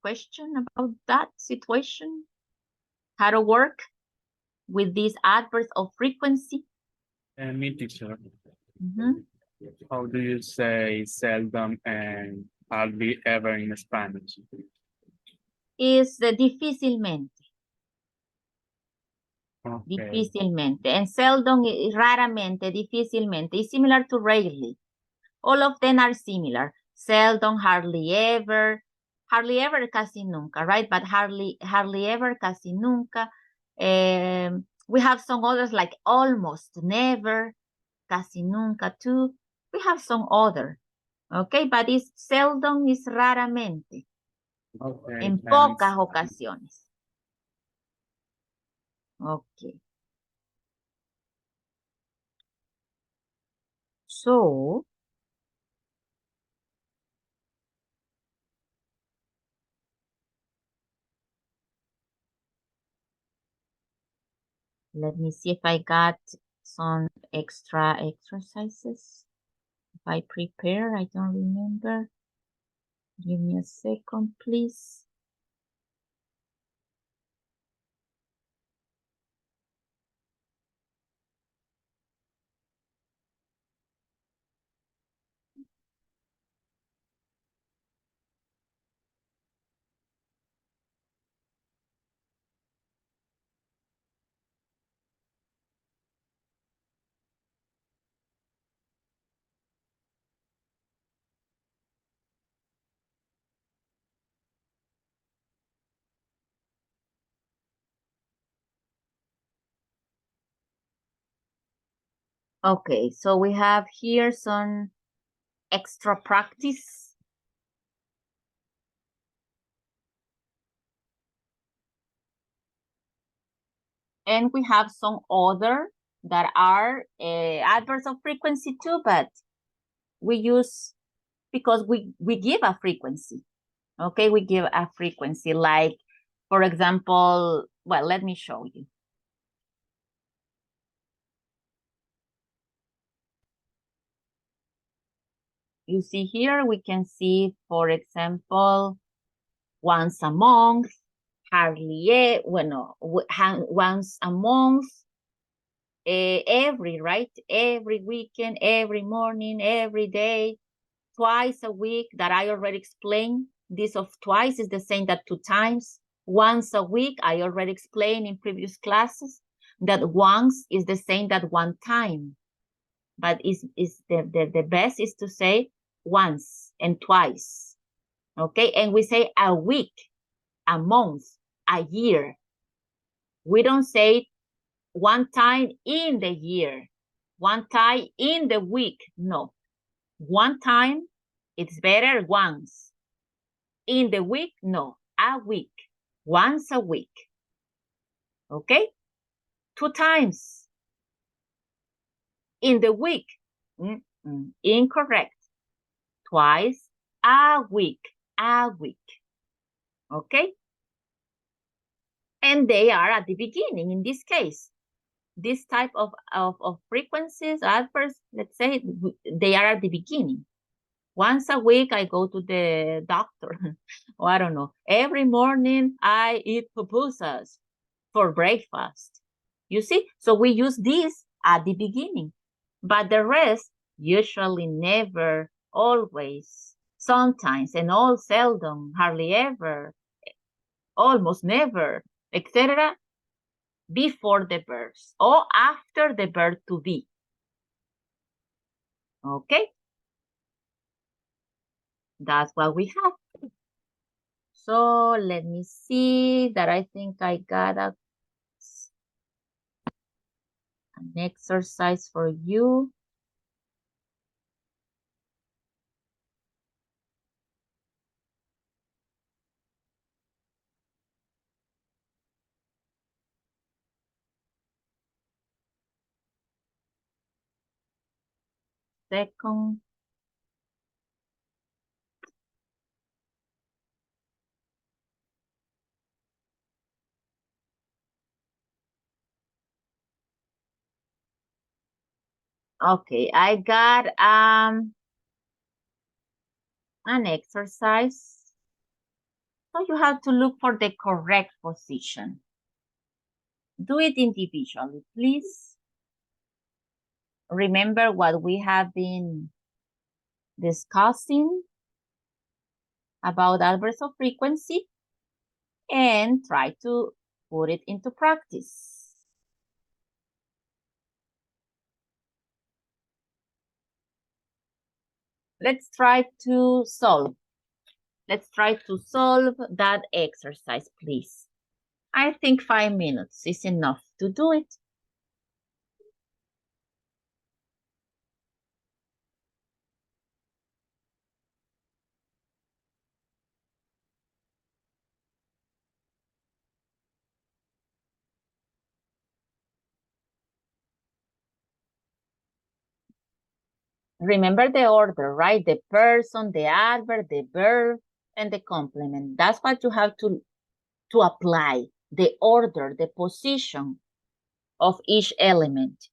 question about that situation. How to work with these adverbs of frequency. Me, teacher. Mm-hmm. How do you say seldom and hardly ever in Spanish? Is difícilmente. Okay. Difícilmente. And seldom, raramente, difícilmente. Is similar to rarely. All of them are similar. Seldom, hardly ever, hardly ever, casi nunca, right? But hardly ever, casi nunca. We have some others like almost never, casi nunca too. We have some other, okay? But it's seldom, it's raramente. Okay, En thanks. pocas ocasiones. Okay. So, let me see if I got some extra exercises. If I prepare, I don't remember. Give me a second, please. Okay, so we have here some extra practice. And we have some other that are adverbs of frequency too, but we use because we give a frequency. Okay, we give a frequency like, for example, well, let me show you. You see here, we can see, for example, once a month, hardly, once a month, every, right? Every weekend, every morning, every day, twice a week that I already explained. This of twice is the same that 2 times. Once a week, I already explained in previous classes that once is the same that 1 time. But is the best is to say once and twice. Okay, and we say a week, a month, a year. We don't say 1 time in the year, 1 time in the week. No, 1 time, it's better once. In the week, no, a week, once a week. Okay, 2 times in the week. Incorrect. Twice a week, a week. Okay, and they are at the beginning in this case. This type of frequencies, adverbs, let's say, they are at the beginning. Once a week, I go to the doctor. Or I don't know. Every morning, I eat pupusas for breakfast. You see? So we use this at the beginning. But the rest, usually never, always, sometimes, and all seldom, hardly ever, almost never, etc., before the verbs or after the verb to be. Okay? That's what we have. So let me see that I think I got an exercise for you. Second. Okay, I got an exercise. So you have to look for the correct position. Do it individually, please. Remember what we have been discussing about adverbs of frequency and try to put it into practice. Let's try to solve. Let's try to solve that exercise, please. I think 5 minutes is enough to do it. Remember the order, right? The person, the adverb, the verb, and the complement. That's what you have to apply. The order, the position of each element.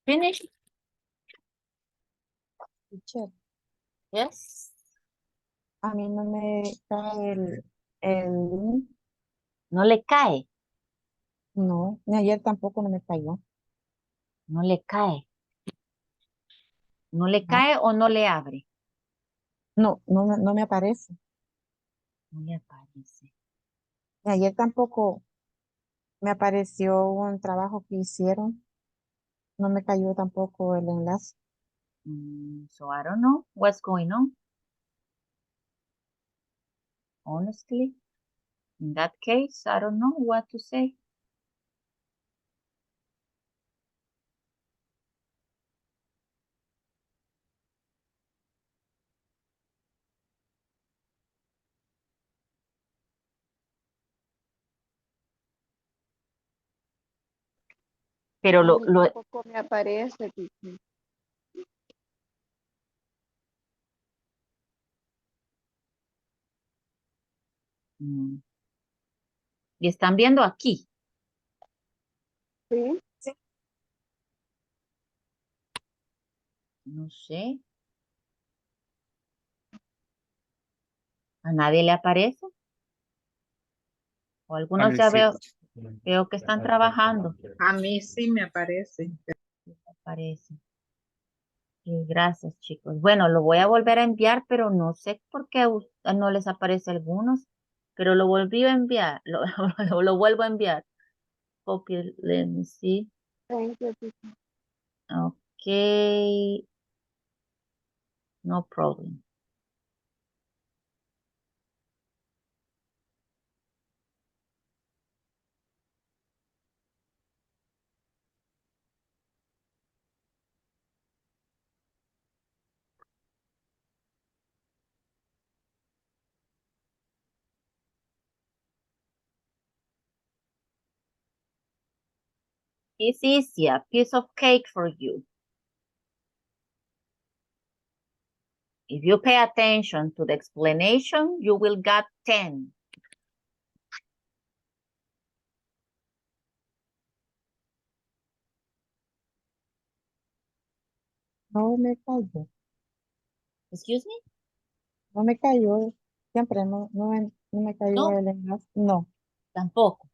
Finish? Teacher, Yes. a mí no me cae el link. No le cae. No, ni ayer tampoco no me cayó. No le cae. ¿No le No, cae o no le abre? no me aparece. No le aparece. Ni ayer tampoco me apareció un trabajo que hicieron. No me cayó tampoco el enlace. So I don't know what's going on. Honestly, in that case, I don't know what to say. Pero A mí tampoco me aparece, teacher. y están viendo aquí. Sí. No sé. ¿A nadie le aparece? O algunos ya veo que están trabajando. A mí sí me aparece. Aparece. Y gracias, chicos. Bueno, lo voy a volver a enviar, pero no sé por qué no les aparece a algunos. Pero lo volví a enviar. Lo vuelvo a enviar. Copy, let me see. Thank you, teacher. Okay. No problem. It's easy, a piece of cake for you. If you pay attention to the explanation, you will get 10. No me cayó. Excuse me? No me cayó. Siempre no me cayó No. el enlace. No. Tampoco.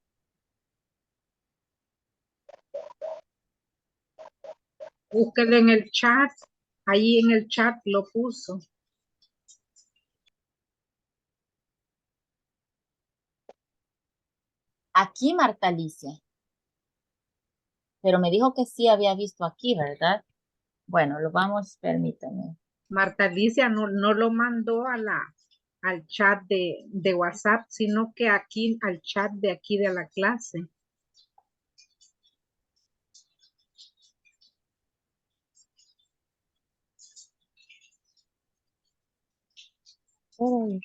Búsquelo en el chat. Ahí en el chat lo puso. Aquí, Marta Alicia. Pero me dijo que sí había visto aquí, ¿verdad? Bueno, lo vamos, permítame. Marta Alicia no lo mandó al chat de WhatsApp, sino que aquí al chat de aquí de la clase. Very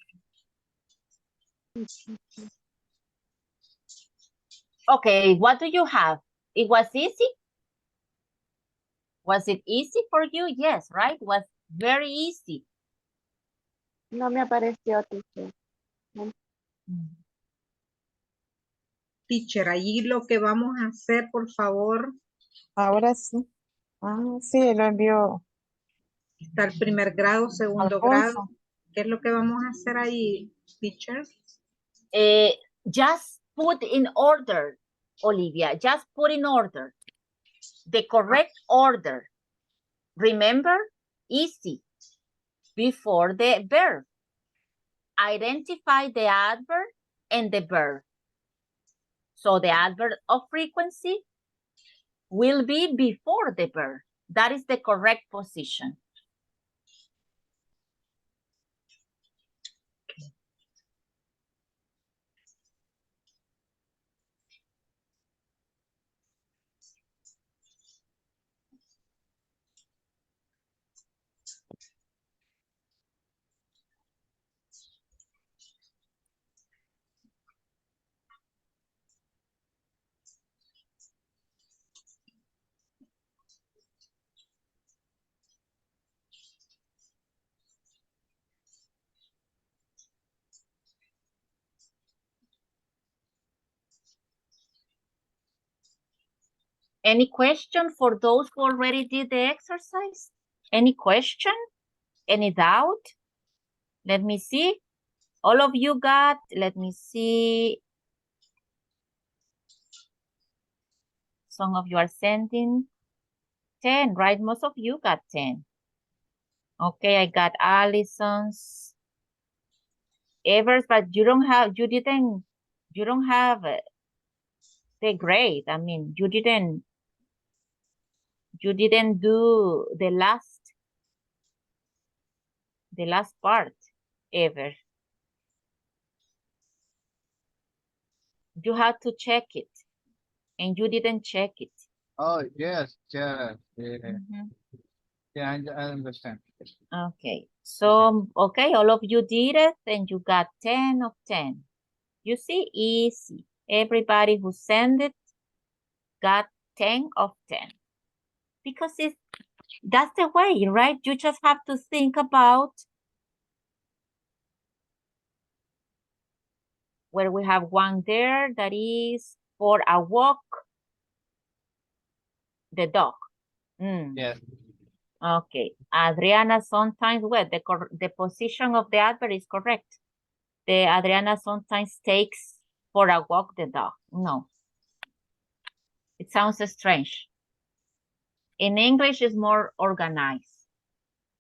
Okay, what do you have? It was easy? Was it easy for you? Yes, right? Was very easy. No me apareció, teacher. Teacher, ahí lo que vamos a hacer, por favor, Ahora sí. Ah, sí, lo envió está el primer grado, segundo grado. Alfonso. ¿Qué es lo que vamos a hacer ahí, teacher? Just put in order, Olivia. Just put in order. The correct order. Remember? Easy. Before the verb. Identify the adverb and the verb. So the adverb of frequency will be before the verb. That is the correct position. Any question for those who already did the exercise? Any question? Any doubt? Let me see. All of you got, let me see. Some of you are sending 10, right? Most of you got 10. Okay, I got Allison's, Evers, but you don't have the grade. I mean, you didn't do the last part ever. You have to check it, and you didn't check it. Oh, yes, yeah. Mhm. Yeah, I understand. Okay, so, okay, all of you did it, and you got 10 of 10. You see, easy. Everybody who sent it got 10 of 10. Because that's the way, right? You just have to think about where we have one there that is for a walk, the dog. Yes. Okay, Adriana sometimes, well, the position of the adverb is correct. The Adriana sometimes takes for a walk the dog. No. It sounds strange. In English, it's more organized.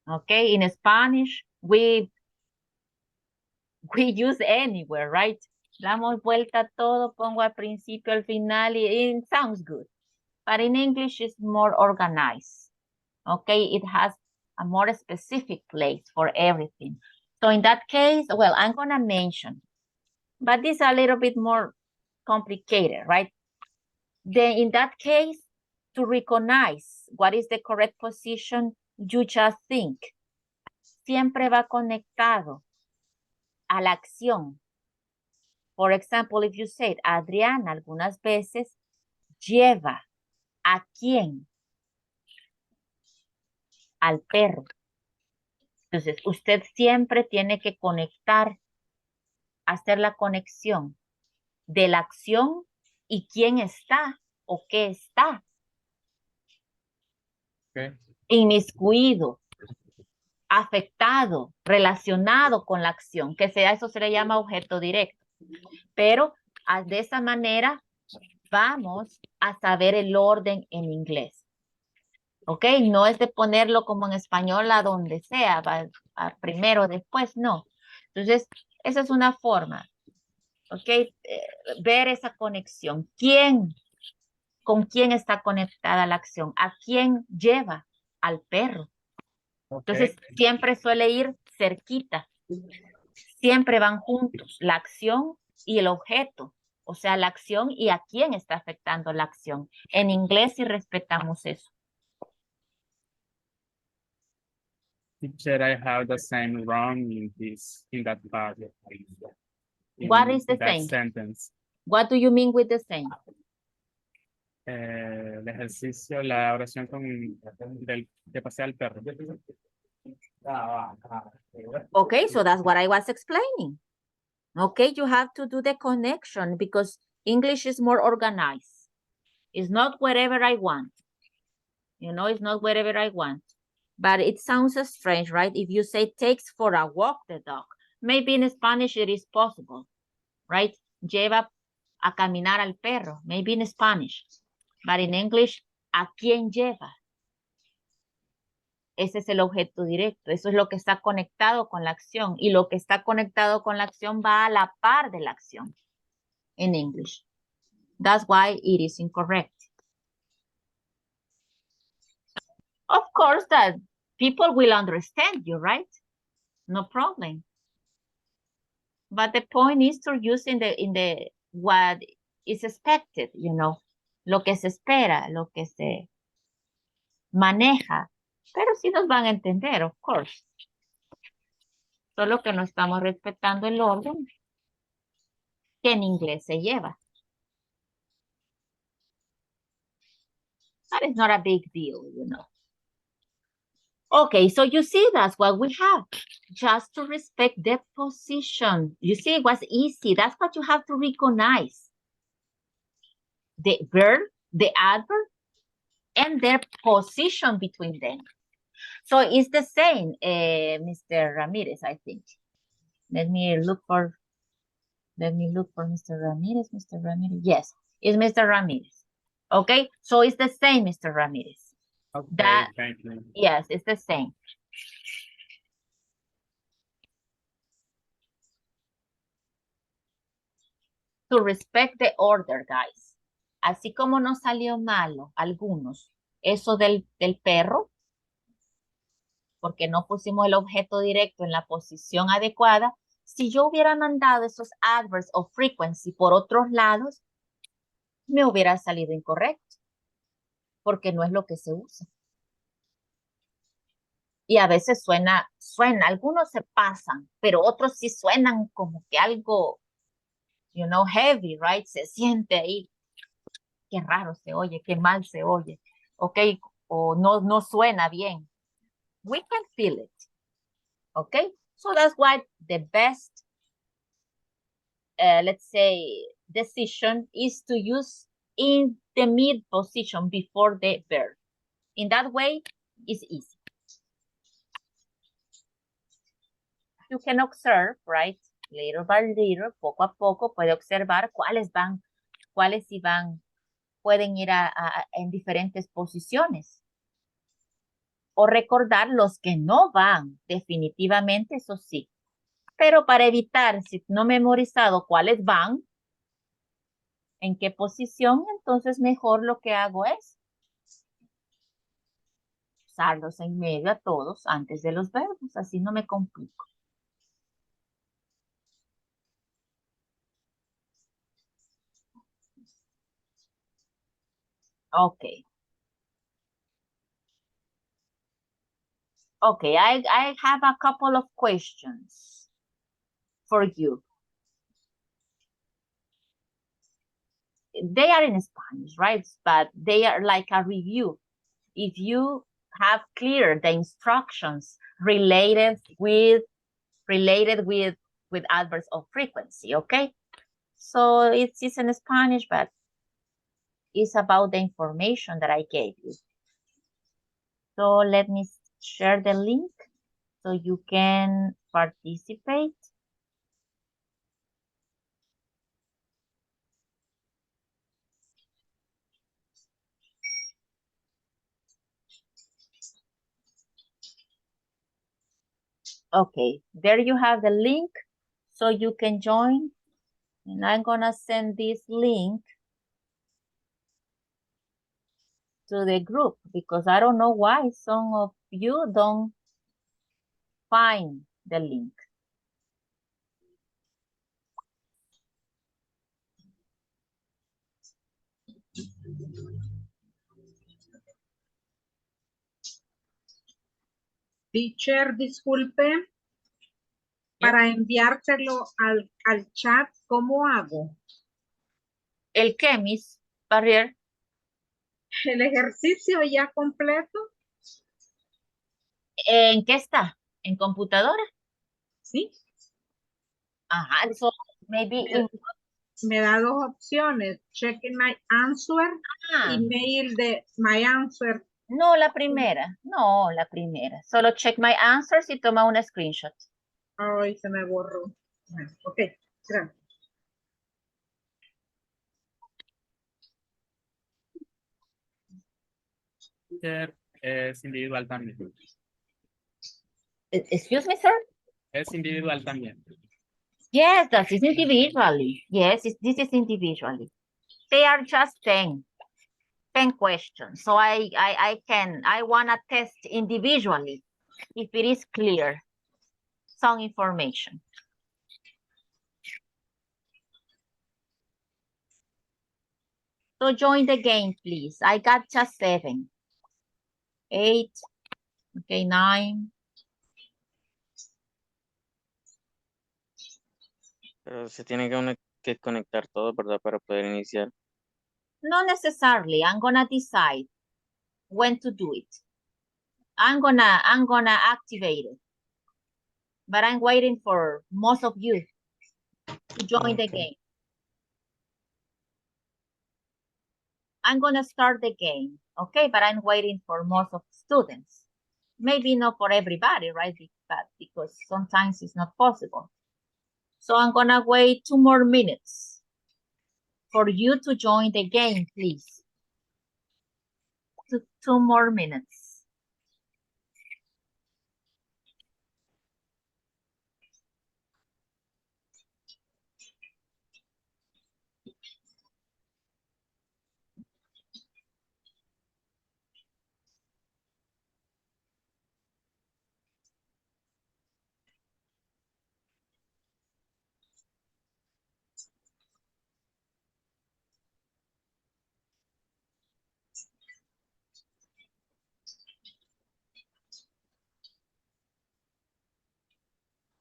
Okay, in Spanish, we use anywhere, right? Damos vuelta a todo, pongo al principio, al final, it sounds good. But in English, it's more organized. Okay, it has a more specific place for everything. So in that case, well, I'm gonna mention, but this is a little bit more complicated, right? Then in that case, to recognize what is the correct position, you just think. Siempre va conectado a la acción. For example, if you said, Adriana algunas veces lleva ¿a quién? Al perro. Entonces, usted siempre tiene que conectar, hacer la conexión de la acción y quién está o qué está. Okay. Inmiscuido, afectado, relacionado con la acción, que eso se le llama objeto directo. Pero de esa manera vamos a saber el orden en inglés. ¿Ok? No es de ponerlo como en español a donde sea, a primero, después, no. Entonces, esa es una forma, ¿ok? Ver esa conexión. ¿Con quién está conectada la acción? ¿A quién lleva? Al perro. Entonces, siempre suele ir cerquita. Siempre van juntos, la acción y el objeto. O sea, la acción y a quién está afectando la acción. En inglés sí respetamos eso. Teacher, I have the same wrong in that part. What is the that same? sentence. What do you mean with the same? El ejercicio, la oración que pasé al perro. Okay, so that's what I was explaining. Okay, you have to do the connection because English is more organized. It's not wherever I want. You know, it's not wherever I want. But it sounds strange, right? If you say takes for a walk the dog, maybe in Spanish it is possible, right? Lleva a caminar al perro, maybe in Spanish. But in English, ¿a quién lleva? Ese es el objeto directo. Eso es lo que está conectado con la acción. Y lo que está conectado con la acción va a la par de la acción in English. That's why it is incorrect. Of course that people will understand you, right? No problem. But the point is to use in the what is expected, you know, lo que se espera, lo que se maneja. Pero sí nos van a entender, of course. Solo que no estamos respetando el orden que en inglés se lleva. That is not a big deal, you know. Okay, so you see, that's what we have. Just to respect the position. You see, it was easy. That's what you have to recognize. The verb, the adverb, and their position between them. So it's the same, Mr. Ramirez, I think. Let me look for Mr. Ramirez. Mr. Ramirez, yes, it's Mr. Ramirez. Okay, so it's the same, Mr. Ramirez. Okay, thank you. Yes, it's the same. To respect the order, guys. Así como nos salió malo algunos, eso del perro, porque no pusimos el objeto directo en la posición adecuada, si yo hubiera mandado esos adverbs o frequency por otros lados, me hubiera salido incorrecto, porque no es lo que se usa. Y a veces suena, algunos se pasan, pero otros sí suenan como que algo, you know, heavy, right? Se siente ahí. Qué raro se oye, qué mal se oye, ¿ok? O no suena bien. We can feel it, ¿ok? So that's why the best, let's say, decision is to use in the mid position before the verb. In that way, it's easy. You can observe, right? Little by little, poco a poco, puede observar cuáles sí van, pueden ir en diferentes posiciones. O recordar los que no van, definitivamente, eso sí. Pero para evitar, si no memorizado cuáles van, en qué posición, entonces mejor lo que hago es usarlos en medio a todos antes de los verbos, así no me complico. Okay. Okay, I have a couple of questions for you. They are in Spanish, right? But they are like a review. If you have clear the instructions related with adverbs of frequency, okay? So it's in Spanish, but it's about the information that I gave you. So let me share the link so you can participate. Okay, there you have the link so you can join. And I'm gonna send this link to the group because I don't know why some of you don't find the link. Teacher, disculpe. Para enviárselo al chat, ¿cómo hago? ¿El qué, Miss Barrier? El ejercicio ya completo. ¿En qué está? ¿En computadora? Sí. Ajá, so maybe in... Me da dos opciones. Checking my answer. Email de my answer. No, la primera. No, la primera. Solo check my answers y toma una screenshot. Ay, se me borró. Bueno, ok, gracias. Teacher, es individual también. Excuse me, sir? Es individual también. Yes, that is individually. Yes, this is individually. They are just 10 questions. So I want to test individually if it is clear some information. So join the game, please. I got just 7, 8, okay, 9. Pero se tiene que conectar todo, ¿verdad? Para poder iniciar. Not necessarily. I'm gonna decide when to do it. I'm gonna activate it. But I'm waiting for most of you to join the game. I'm gonna start the game, okay? But I'm waiting for most of the students. Maybe not for everybody, right? But because sometimes it's not possible. So I'm gonna wait 2 more minutes for you to join the game, please. 2 more minutes.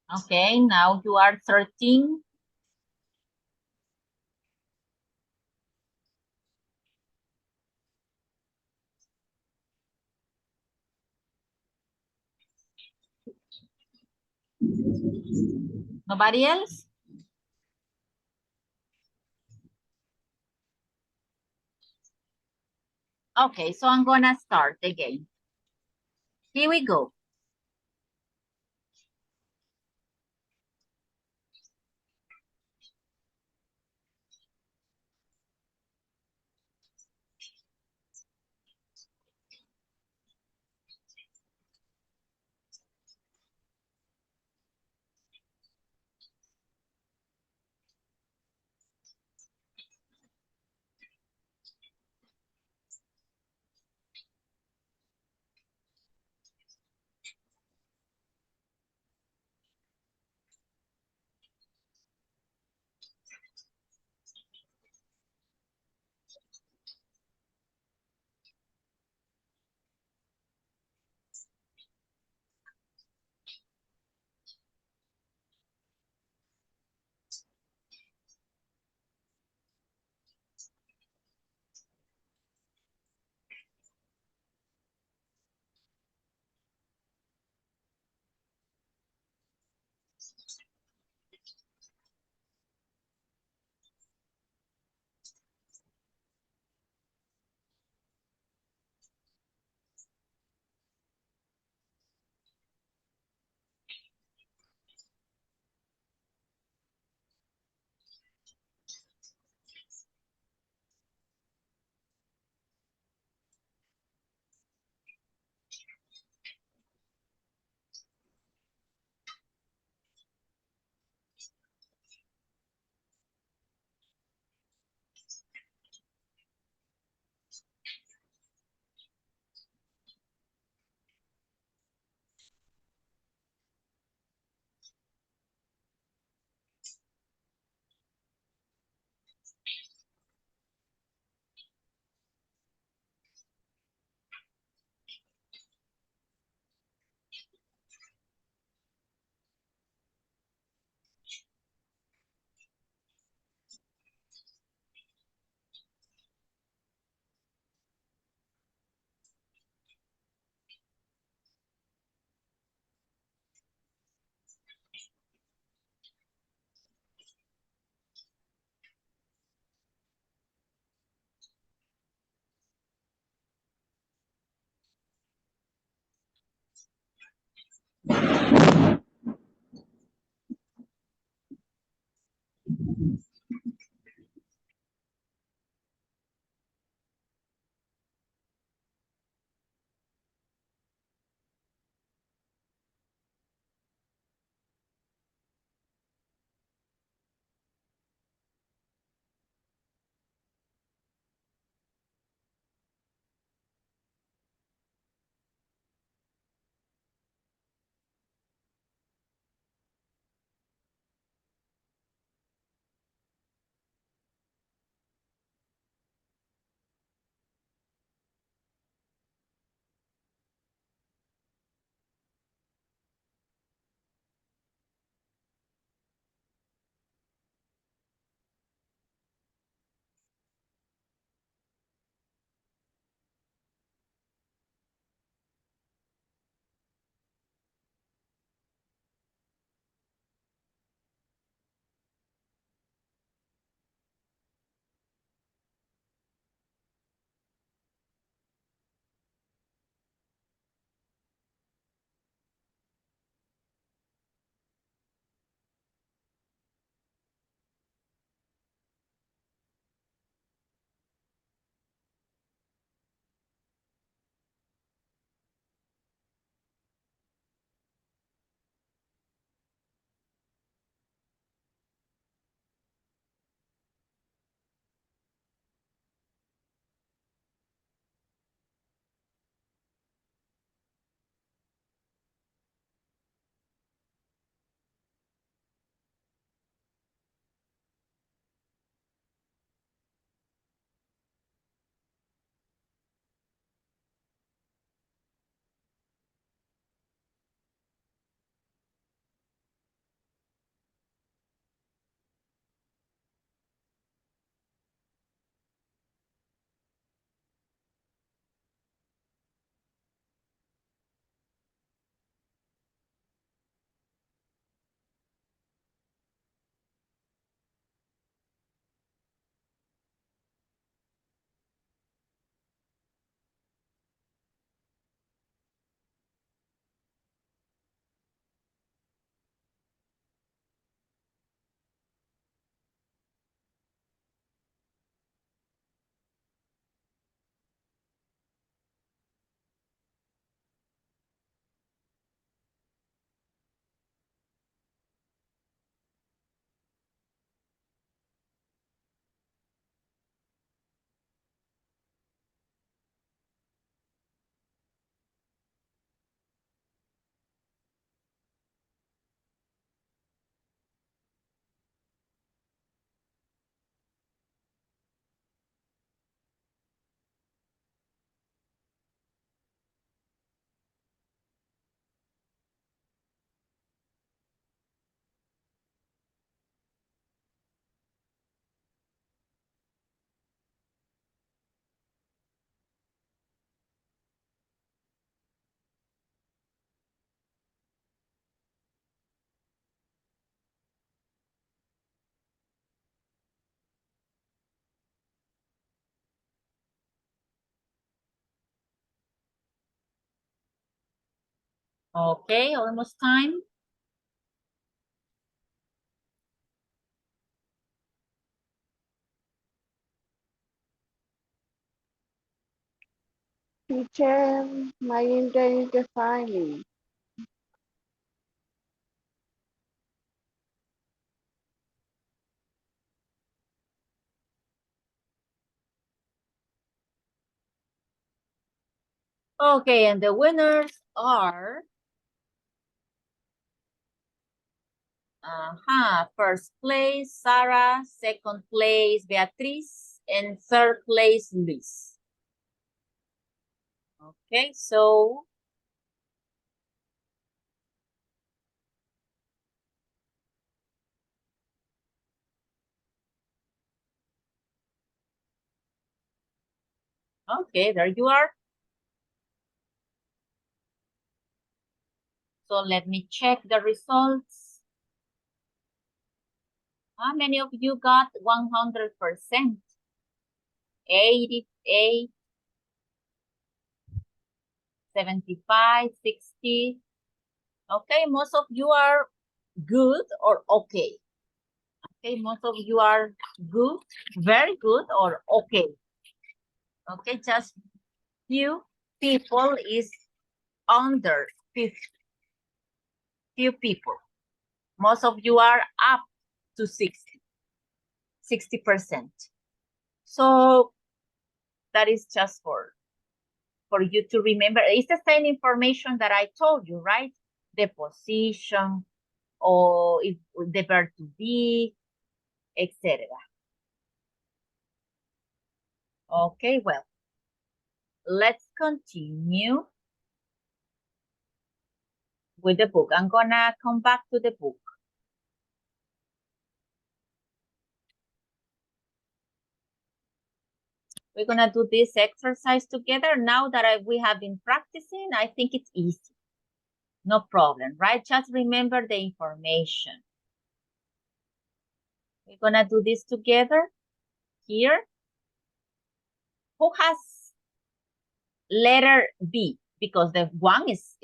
Okay, now you are 13. Nobody else? Okay, so I'm gonna start the game. Here we go. Okay, almost time. Teacher, my internet is defining. Okay, and the winners are first place, Sarah, second place, Beatriz, and third place, Luis. Okay, so okay, there you are. So let me check the results. How many of you got 100%? 88, 75, 60. Okay, most of you are good or okay. Okay, most of you are good, very good or okay. Okay, just few people is under 50. Few people. Most of you are up to 60%. So that is just for you to remember. It's the same information that I told you, right? The position, or if the verb to be, etc. Okay, well, let's continue with the book. I'm gonna come back to the book. We're gonna do this exercise together. Now that we have been practicing, I think it's easy. No problem, right? Just remember the information. We're gonna do this together here. Who has letter B? Because the one is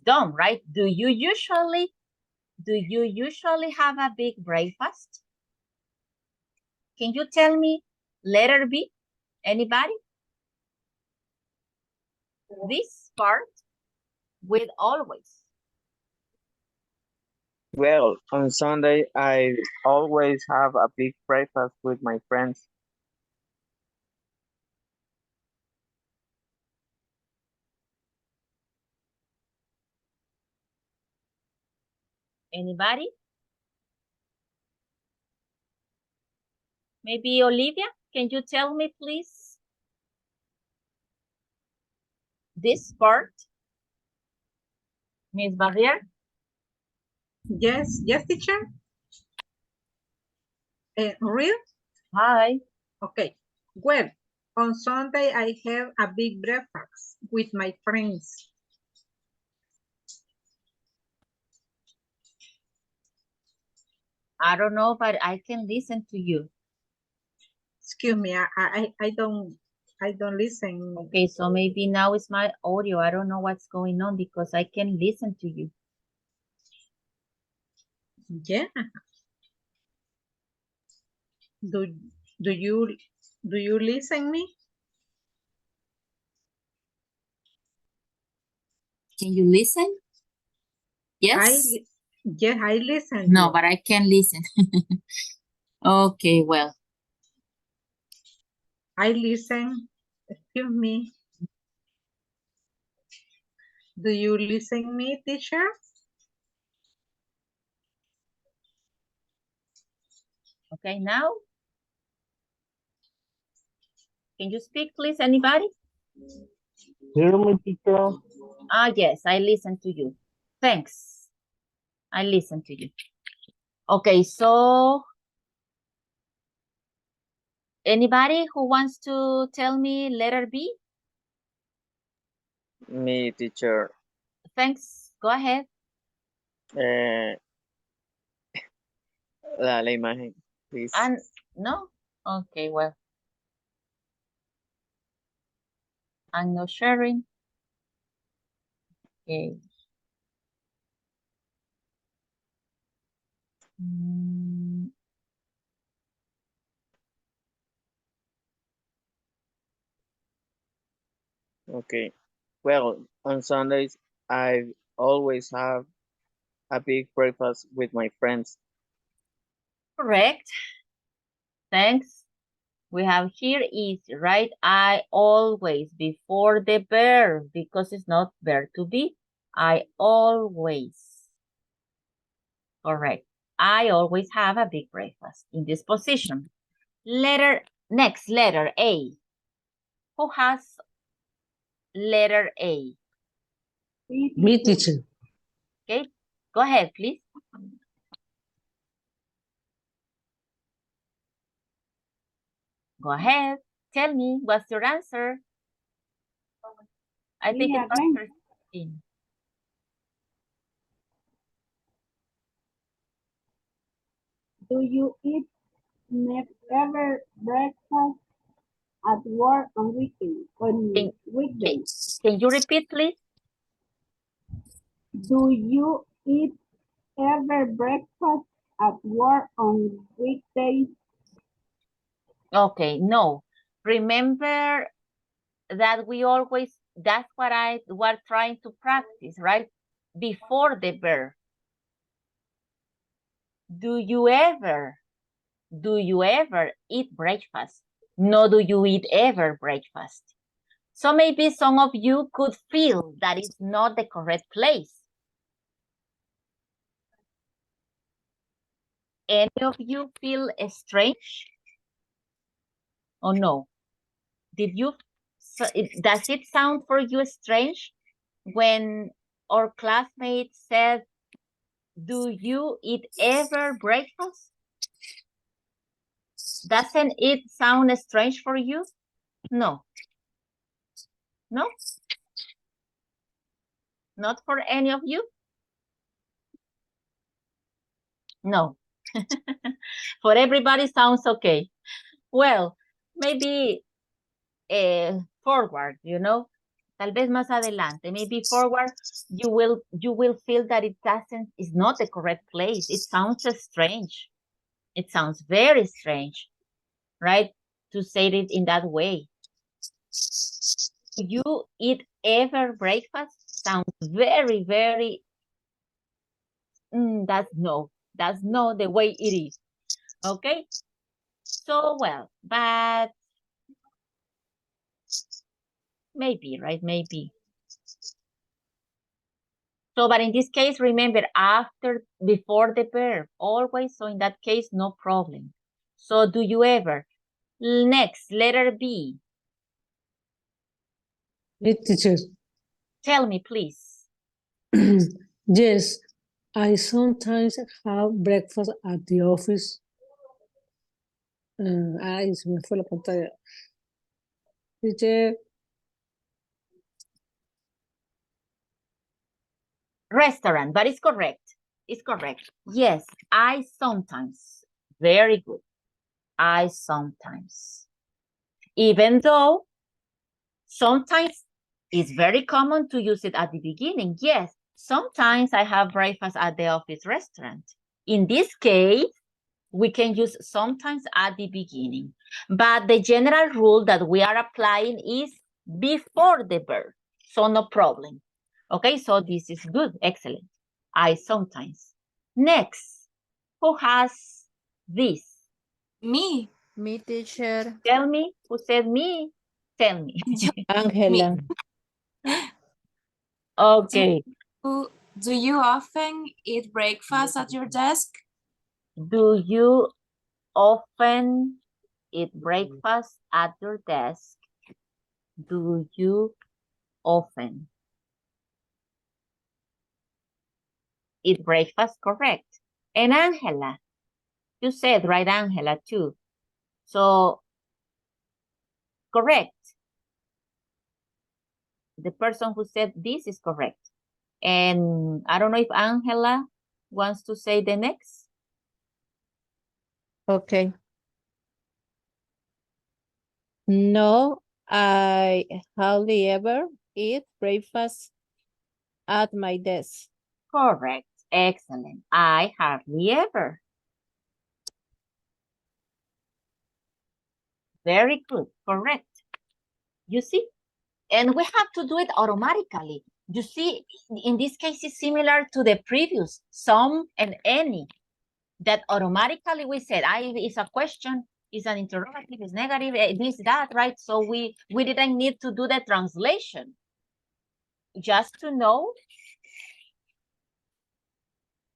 done, right? Do you usually have a big breakfast? Can you tell me letter B? Anybody? This part with always. Well, on Sunday, I always have a big breakfast with my friends. Anybody? Maybe Olivia, can you tell me, please? This part, Miss Barrier? Yes, yes, teacher. Real? Hi. Okay. Well, on Sunday, I have a big breakfast with my friends. I don't know, but I can listen to you. Excuse me, I don't listen. Okay, so maybe now it's my audio. I don't know what's going on because I can listen to you. Yeah. Do you listen me? Can you listen? Yes? Yes, I listen. No, you. but I can listen. Okay, well. I listen. Excuse me. Do you listen me, teacher? Okay, now? Can you speak, please, anybody? Hear me, teacher? Yes, I listen to you. Thanks. I listen to you. Okay, so anybody who wants to tell me letter B? Me, teacher. Thanks. Go ahead. La imagen, please. And no? Okay, well. I'm not sharing. Okay. Okay. Well, on Sundays, I always have a big breakfast with my friends. Correct. Thanks. We have here is, right? I always before the verb because it's not verb to be. I always. Correct. I always have a big breakfast in this position. Next letter A. Who has letter A? Me, teacher. Okay, go ahead, please. Go ahead. Tell me, what's your answer? I think it was 13. Do you eat ever breakfast at work on weekdays? Can you repeat, please? Do you eat ever breakfast at work on weekdays? Okay, no. Remember that we always, that's what we're trying to practice, right? Before the verb. Do you ever eat breakfast? No, do you eat ever breakfast? So maybe some of you could feel that it's not the correct place. Any of you feel strange? Or no? Does it sound for you strange when our classmate said, do you eat ever breakfast? Doesn't it sound strange for you? No. No? Not for any of you? No. For everybody sounds okay. Well, maybe forward, you know, tal vez más adelante, maybe forward, you will feel that it's not the correct place. It sounds strange. It sounds very strange, right? To say it in that way. You eat ever breakfast sounds very, very, that's not the way it is. Okay? So, well, but maybe, right? Maybe. So, but in this case, remember, before the verb, always. So in that case, no problem. So do you ever? Next, letter B. Me, teacher. Tell me, please. Yes, I sometimes have breakfast at the office. Ay, se me fue la pantalla. Teacher. Restaurant, but it's correct. It's correct. Yes, I sometimes. Very good. I sometimes. Even though sometimes it's very common to use it at the beginning. Yes, sometimes I have breakfast at the office restaurant. In this case, we can use sometimes at the beginning. But the general rule that we are applying is before the verb. So no problem. Okay, so this is good. Excellent. I sometimes. Next, who has this? Me. Me, teacher. Tell me. Who said me? Tell me. Angela. Okay. Do you often eat breakfast at your desk? Do you often eat breakfast at your desk? Do you often eat breakfast? Correct. And Angela, you said, right, Angela, too. So, correct. The person who said this is correct. And I don't know if Angela wants to say the next. Okay. No, I hardly ever eat breakfast at my desk. Correct. Excellent. I hardly ever. Very good. Correct. You see, And we have to do it automatically. You see, in this case, it's similar to the previous, some and any, that automatically we said, it's a question, it's an interrogative, it's negative, this, that, right? So we didn't need to do the translation. Just to know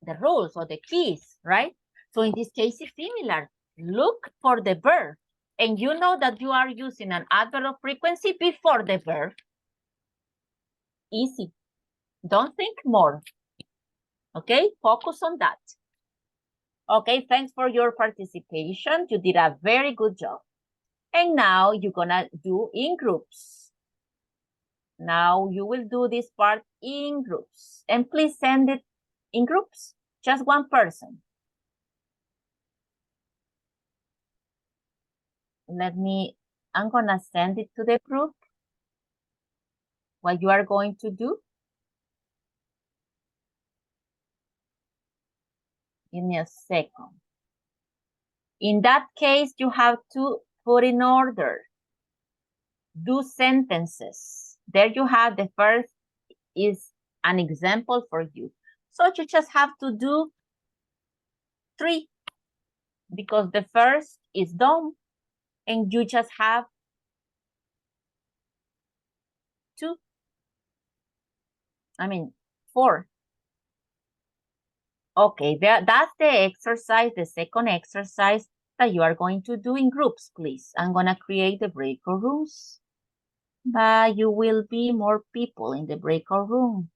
the rules or the keys, right? So in this case, it's similar. Look for the verb. And you know that you are using an adverb of frequency before the verb. Easy. Don't think more. Okay, focus on that. Okay, thanks for your participation. You did a very good job. And now you're gonna do in groups. Now you will do this part in groups. And please send it in groups, just one person. I'm gonna send it to the group. What you are going to do. Give me a second. In that case, you have to put in order. Do sentences. There you have the first is an example for you. So you just have to do 3 because the first is done and you just have 4. Okay, that's the exercise, the second exercise that you are going to do in groups, please. I'm gonna create the breakout rooms. But you will be more people in the breakout room.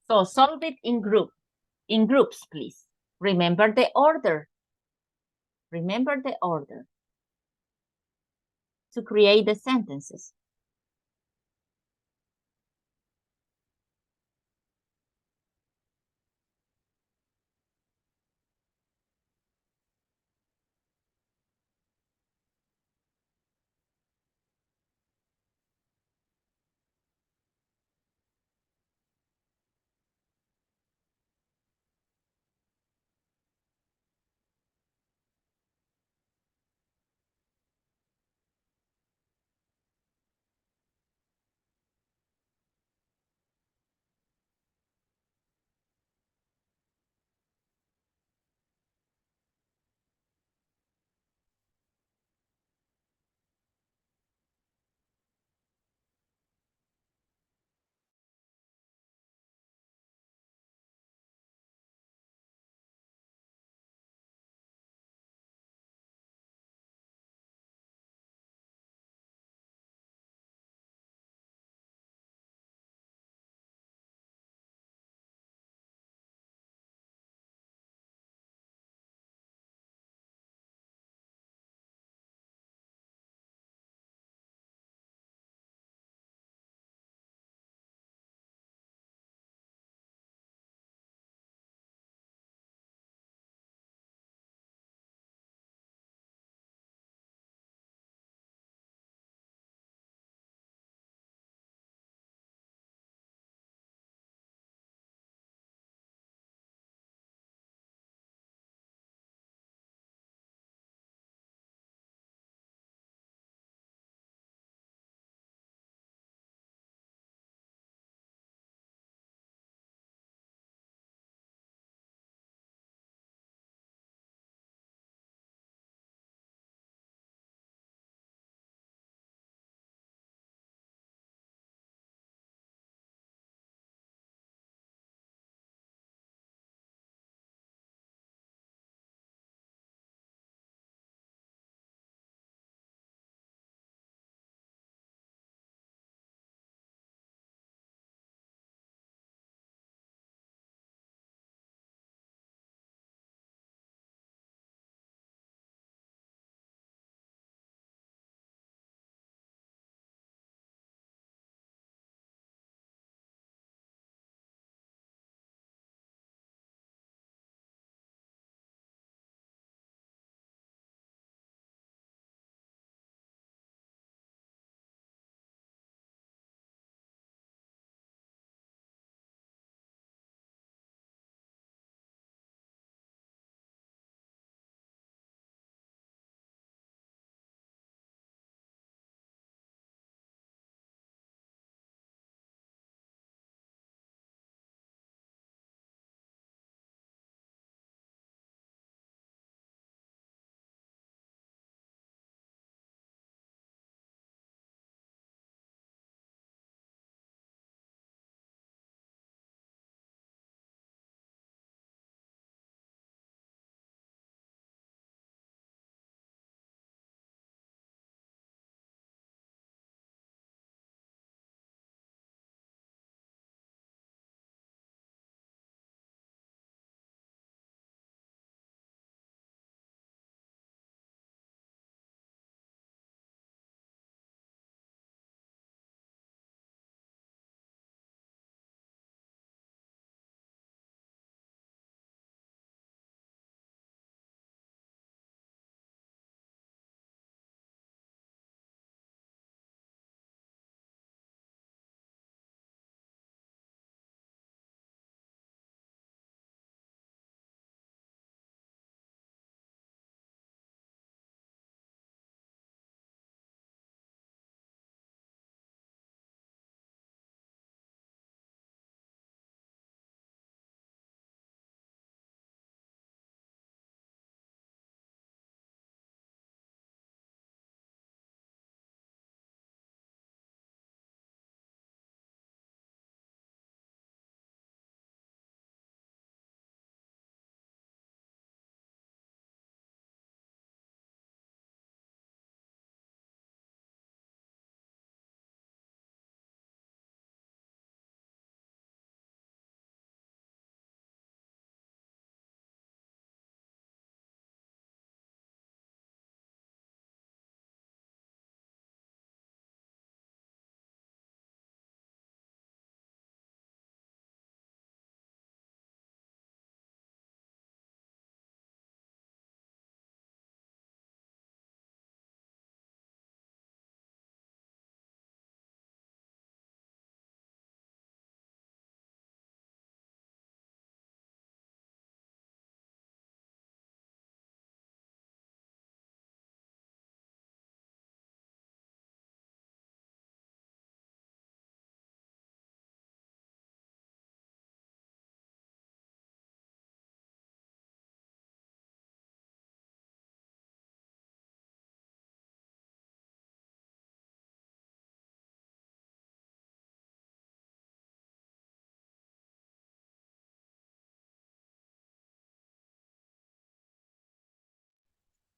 So solve it in groups, please. Remember the order. Remember the order to create the sentences.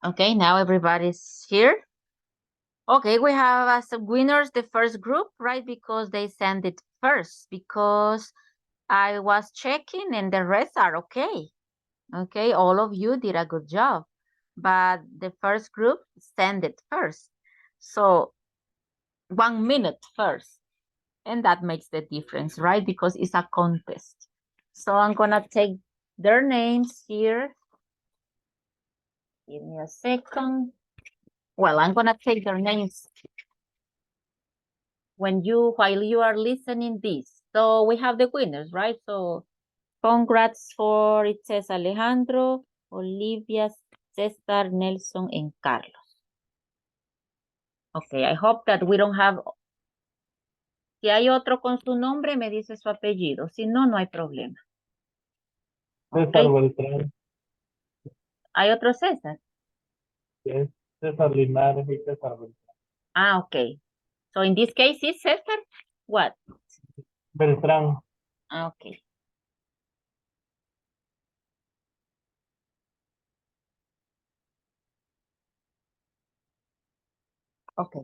Okay, now everybody's here. Okay, we have as winners the first group, right? Because they sent it first, because I was checking and the rest are okay. Okay, all of you did a good job, but the first group sent it first. So 1 minute first, and that makes the difference, right? Because it's a contest. So I'm gonna take their names here. Give me a second. Well, I'm gonna take their names while you are listening this. So we have the winners, right? So congrats for, it says Alejandro, Olivia, Cesar, Nelson, and Carlos. Okay, I hope that we don't have. Si hay otro con su nombre, me dice su apellido. Si no, no hay problema. César Beltrán. ¿Hay otro César? Yes. César Linares y César Beltrán. Ah, okay. So in this case, is César? What? Beltrán. Ah, okay. Okay.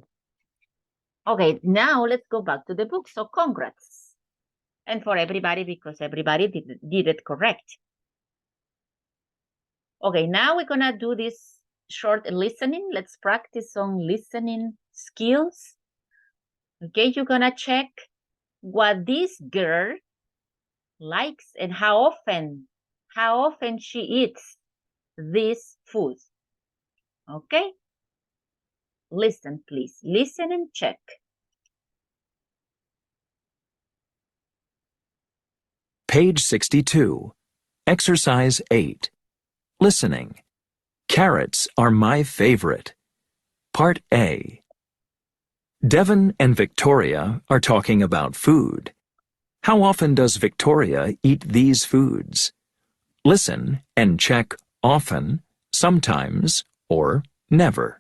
Okay, now let's go back to the book. So congrats. And for everybody, because everybody did it correct. Okay, now we're gonna do this short listening. Let's practice on listening skills. Okay, you're gonna check what this girl likes and how often she eats this food. Okay? Listen, please. Listen and check. Page 62. Exercise 8. Listening. Carrots are my favorite. Part A. Devon and Victoria are talking about food. How often does Victoria eat these foods? Listen and check often, sometimes, or never.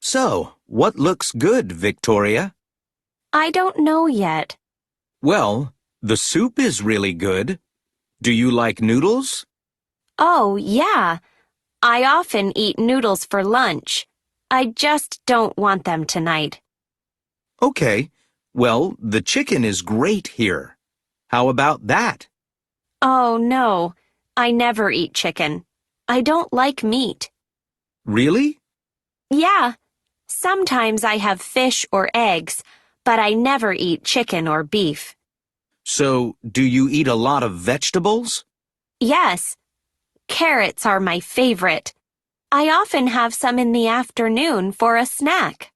So, what looks good, Victoria? I don't know yet. Well, the soup is really good. Do you like noodles? Oh, yeah. I often eat noodles for lunch. I just don't want them tonight. Okay. Well, the chicken is great here. How about that? Oh, no. I never eat chicken. I don't like meat. Really? Yeah. Sometimes I have fish or eggs, but I never eat chicken or beef. So, do you eat a lot of vegetables? Yes. Carrots are my favorite. I often have some in the afternoon for a snack.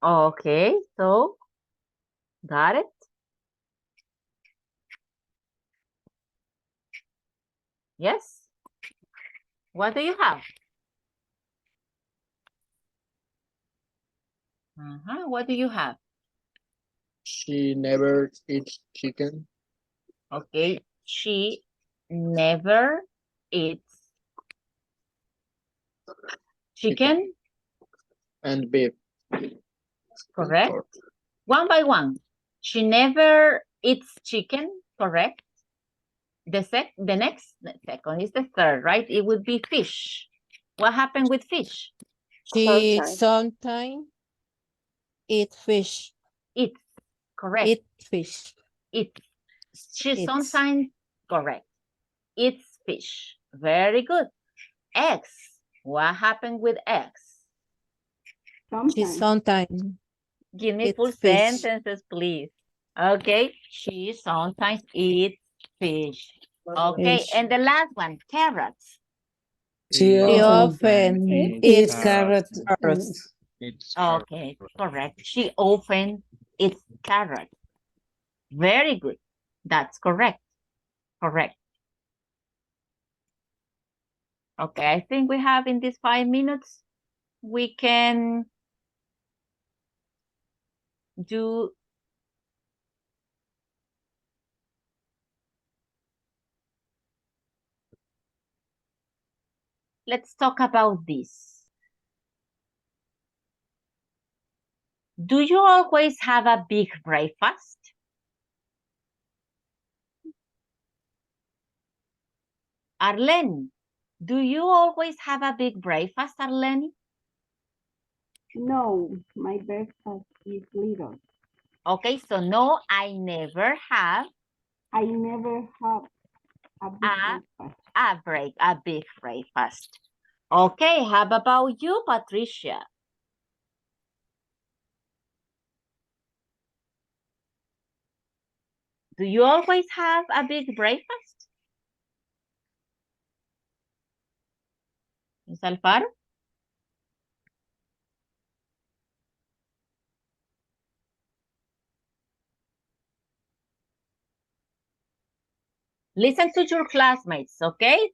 Okay, so got it? Yes? What do you have? What do you have? She never eats chicken. Okay, she never eats chicken. And beef. Correct. One by one. She never eats chicken, correct? The second is the third, right? It would be fish. What happened with fish? She sometimes eat fish. Eats, correct. Eat fish. Eats. She Eats. sometimes, correct. Eats fish. Very good. Eggs. What happened with eggs? She sometimes Give me eat full fish. sentences, please. Okay. She sometimes eats fish. Okay. Fish. And the last one, carrots. She often eats carrots. carrots. Okay, correct. She often eats carrots. Very good. That's correct. Correct. Okay, I think we have in these 5 minutes, we can do let's talk about this. Do you always have a big breakfast? Arlene, do you always have a big breakfast, Arlene? No, my breakfast is little. Okay, so no, I never have I never have a big breakfast. a big breakfast. Okay, how about you, Patricia? Do you always have a big breakfast? Miss Alfaro? Listen to your classmates, okay?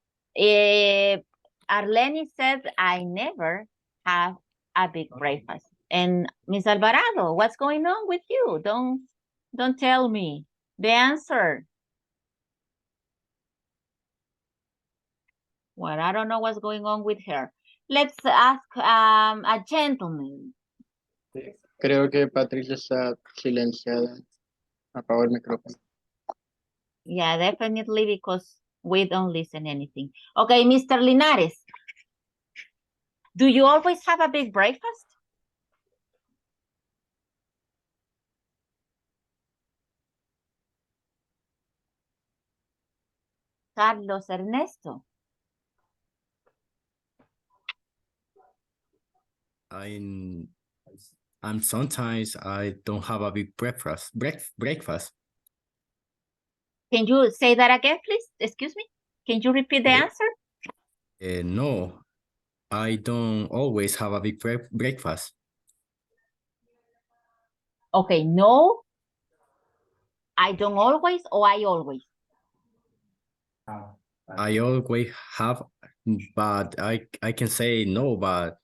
Arlene said, I never have a big breakfast. And Miss Alvarado, what's going on with you? Don't tell me the answer. Well, I don't know what's going on with her. Let's ask a gentleman. Creo que Patricia está silenciada. Apagó el micrófono. Yeah, definitely, because we don't listen anything. Okay, Mr. Linares. Do you always have a big breakfast? Carlos Ernesto. I'm sometimes I don't have a big breakfast. Breakfast. Can you say that again, please? Excuse me. Can you repeat the answer? No, I don't always have a big breakfast. Okay, no. I don't always or I always? I always have, but I can say no, but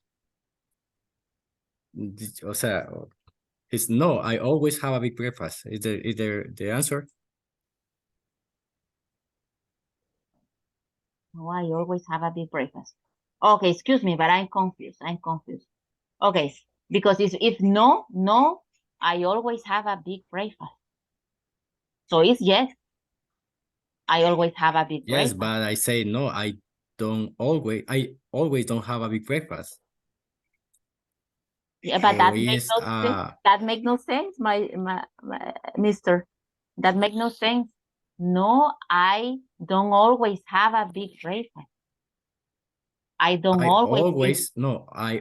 o sea, it's no, I always have a big breakfast. Is there the answer? No, I always have a big breakfast. Okay, excuse me, but I'm confused. Okay, because if no, I always have a big breakfast. So it's yes. I always have a big Yes, breakfast. but I say no, I always don't have a big breakfast. Yeah, but that makes Is, no sense. That makes no sense, my mister. That makes no sense. No, I don't always have a big breakfast. I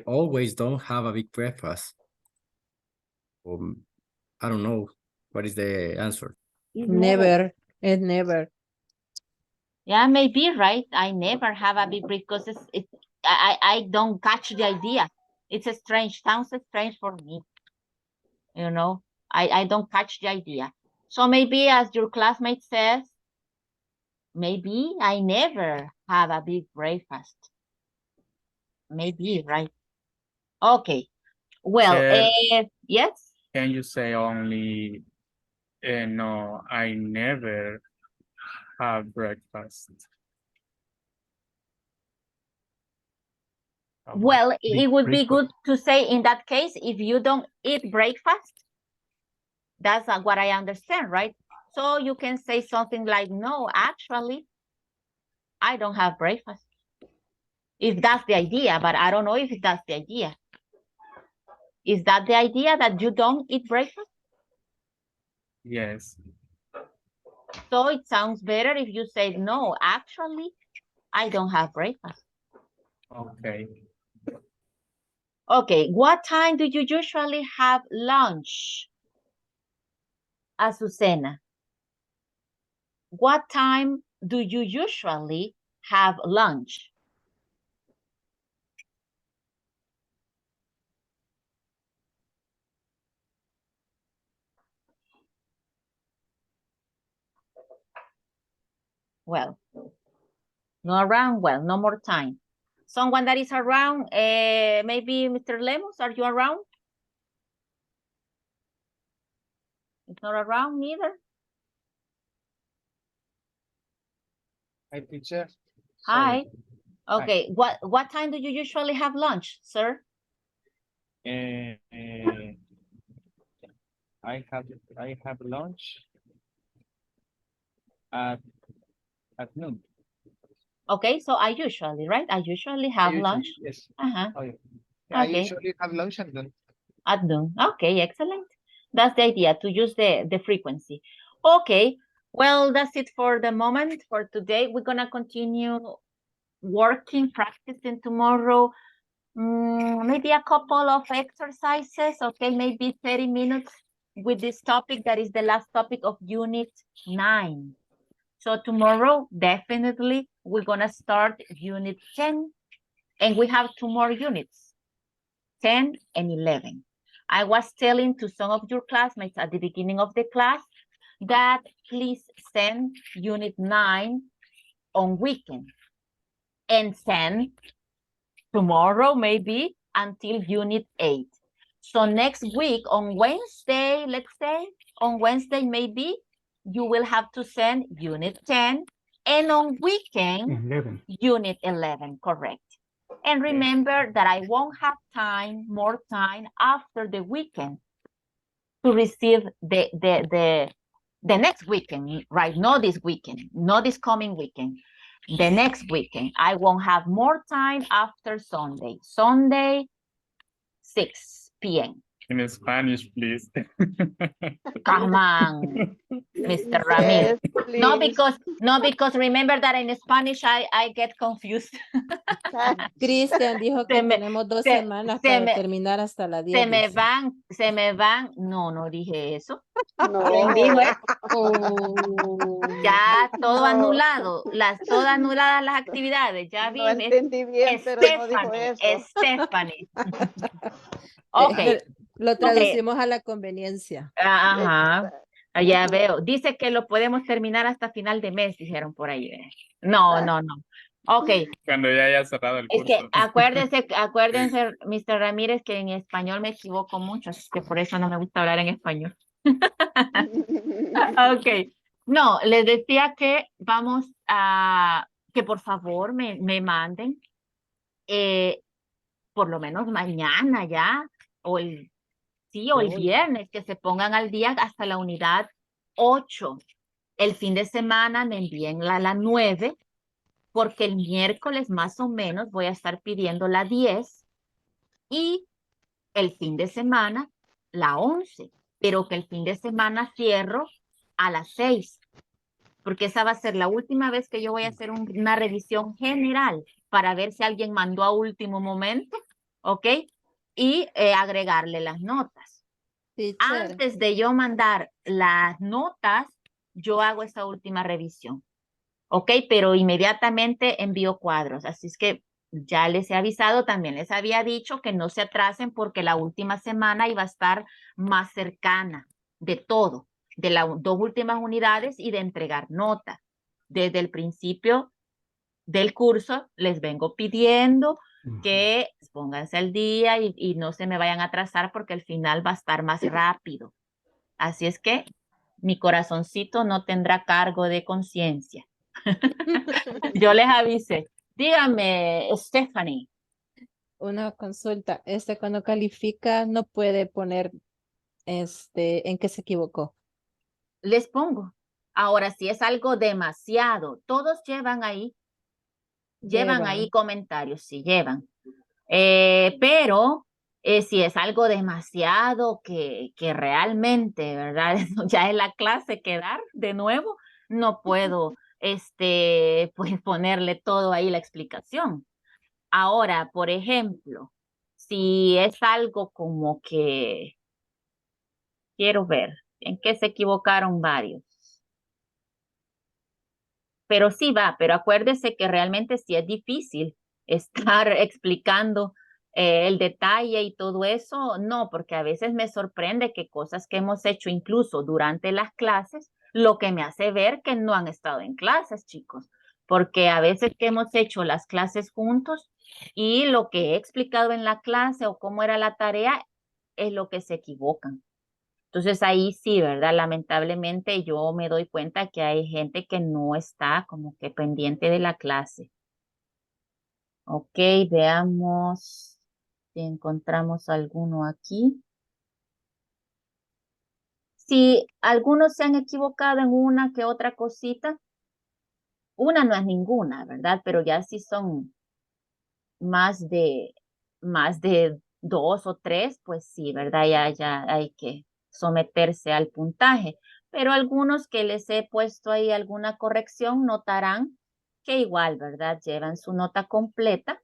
always don't have a big breakfast. I don't know. What is the answer? Never. It's never. Yeah, maybe, right? I never have a big breakfast because I don't catch the idea. It's a strange, sounds strange for me. You know, I don't catch the idea. So maybe as your classmate says, maybe I never have a big breakfast. Maybe, right? Okay. Well, yes? Can you say only, no, I never have breakfast? Well, it would be good to say in that case, if you don't eat breakfast, that's what I understand, right? So you can say something like, no, actually, I don't have breakfast. If that's the idea, but I don't know if that's the idea. Is that the idea that you don't eat breakfast? Yes. So it sounds better if you say, no, actually, I don't have breakfast. Okay. Okay, what time do you usually have lunch, Azucena? What time do you usually have lunch? Well, not around, well, no more time. Someone that is around, maybe Mr. Lemos, are you around? It's not around neither. Hi, teacher. Hi. Sorry. Okay, what time do you usually have lunch, sir? I have lunch at noon. Okay, so I usually, right? I usually have lunch. Yes. Uh-huh. Oh, yeah. Yeah, I Okay. usually have lunch and then At noon. Okay, excellent. That's the idea, to use the frequency. Okay, well, that's it for the moment. For today, we're going to continue working, practicing tomorrow. Maybe a couple of exercises, okay, maybe 30 minutes with this topic that is the last topic of Unit 9. So tomorrow, definitely, we're going to start Unit 10, and we have 2 more units, 10 and 11. I was telling to some of your classmates at the beginning of the class that please send Unit 9 on weekend and send tomorrow maybe until Unit 8. So next week on Wednesday, let's say, on Wednesday maybe, you will have to send Unit 10 and on weekend, 11. Unit 11, correct. And remember that I won't have more time after the weekend to receive the next weekend, right? Not this weekend, not this coming weekend. The next weekend, I won't have more time after Sunday. Sunday, 6 p.m. In Spanish, please. Come on, Mr. Ramirez. No, because remember that in Spanish I get confused. Cristian dijo que tenemos 2 semanas para terminar hasta la 10. Se me van. No dije eso. No. ¿Quién dijo eso? Ya todo No. anulado, todas anuladas las actividades, ya vi. No entendí bien, pero no dijo eso. Stephanie. Ok. Lo traducimos a la conveniencia. Ajá. Ya veo. Dice que lo podemos terminar hasta final de mes, dijeron por ahí. No. Ok. Cuando ya haya cerrado el Es curso. que acuérdense, Mr. Ramírez, que en español me equivoco mucho, así que por eso no me gusta hablar en español. Ok. No, les decía que vamos a, que por favor me manden, por lo menos mañana ya, o el viernes, que se pongan al día hasta la unidad 8. El fin de semana me envíen la 9, porque el miércoles más o menos voy a estar pidiendo la 10 y el fin de semana la 11, pero que el fin de semana cierro a las 6, porque esa va a ser la última vez que yo voy a hacer una revisión general para ver si alguien mandó a último momento, ¿ok? Y agregarle las notas. Antes de yo mandar las notas, yo hago esa última revisión, ¿ok? Pero inmediatamente envío cuadros, así es que ya les he avisado, también les había dicho que no se atrasen porque la última semana iba a estar más cercana de todo, de las 2 últimas unidades y de entregar nota. Desde el principio del curso les vengo pidiendo que pónganse al día y no se me vayan a atrasar porque el final va a estar más rápido. Así es que mi corazoncito no tendrá cargo de conciencia. Yo les avisé. Dígame, Stephanie. Una consulta. Cuando califica no puede poner en qué se equivocó. Les pongo. Ahora, si es algo demasiado, todos llevan ahí comentarios, sí llevan. Pero si es algo demasiado que realmente, ¿verdad? Ya es la clase que dar de nuevo, no puedo pues ponerle todo ahí la explicación. Ahora, por ejemplo, si es algo como que quiero ver en qué se equivocaron varios. Pero sí va, pero acuérdese que realmente sí es difícil estar explicando el detalle y todo eso. No, porque a veces me sorprende que cosas que hemos hecho incluso durante las clases, lo que me hace ver que no han estado en clases, chicos. Porque a veces que hemos hecho las clases juntos y lo que he explicado en la clase o cómo era la tarea es lo que se equivocan. Entonces ahí sí, ¿verdad? Lamentablemente yo me doy cuenta que hay gente que no está como que pendiente de la clase. Ok, veamos si encontramos alguno aquí. Si algunos se han equivocado en una que otra cosita, una no es ninguna, ¿verdad? Pero ya si son más de, más de 2 o 3, pues sí, ¿verdad? Ya hay que someterse al puntaje. Pero algunos que les he puesto ahí alguna corrección notarán que igual, ¿verdad? Llevan su nota completa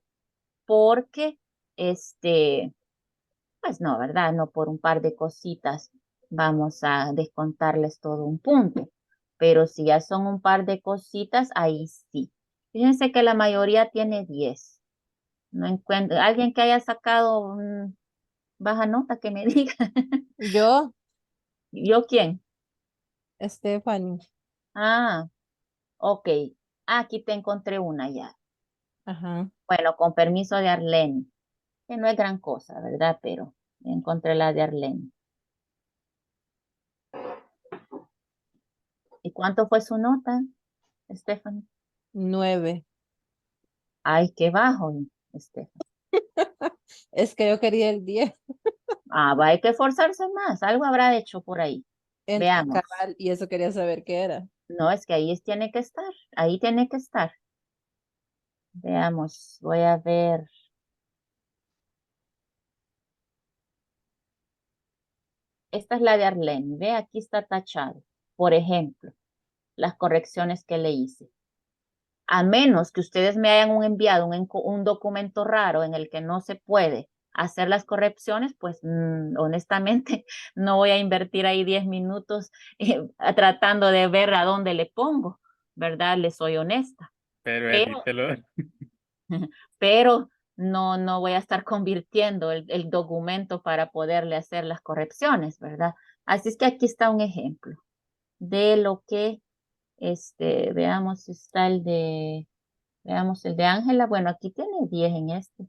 porque, pues no, ¿verdad? No por un par de cositas vamos a descontarles todo un punto. Pero si ya son un par de cositas, ahí sí. Fíjense que la mayoría tiene 10. No encuentro. Alguien que haya sacado baja nota que me diga. Yo, ¿Yo quién? Stephanie. Ah, ok. Aquí te encontré una ya. Ajá. Bueno, con permiso de Arlene, que no es gran cosa, ¿verdad? Pero encontré la de Arlene. ¿Y cuánto fue su nota, Stephanie? 9. Ay, qué bajo, Stephanie. Es que yo quería el 10. Ah, va, hay que esforzarse más. Algo habrá hecho por ahí. Veamos. Cabal, y eso quería saber qué era. No, es que ahí tiene que estar. Ahí tiene que estar. Veamos. Voy a ver. Esta es la de Arlene. Ve, aquí está tachado. Por ejemplo, las correcciones que le hice. A menos que ustedes me hayan enviado un documento raro en el que no se puede hacer las correcciones, pues honestamente no voy a invertir ahí 10 minutos tratando de ver a dónde le pongo, ¿verdad? Le soy honesta. Pero Pero, edítelo. pero no voy a estar convirtiendo el documento para poderle hacer las correcciones, ¿verdad? Así es que aquí está un ejemplo de lo que, veamos, está veamos el de Ángela. Bueno, aquí tiene 10 en este.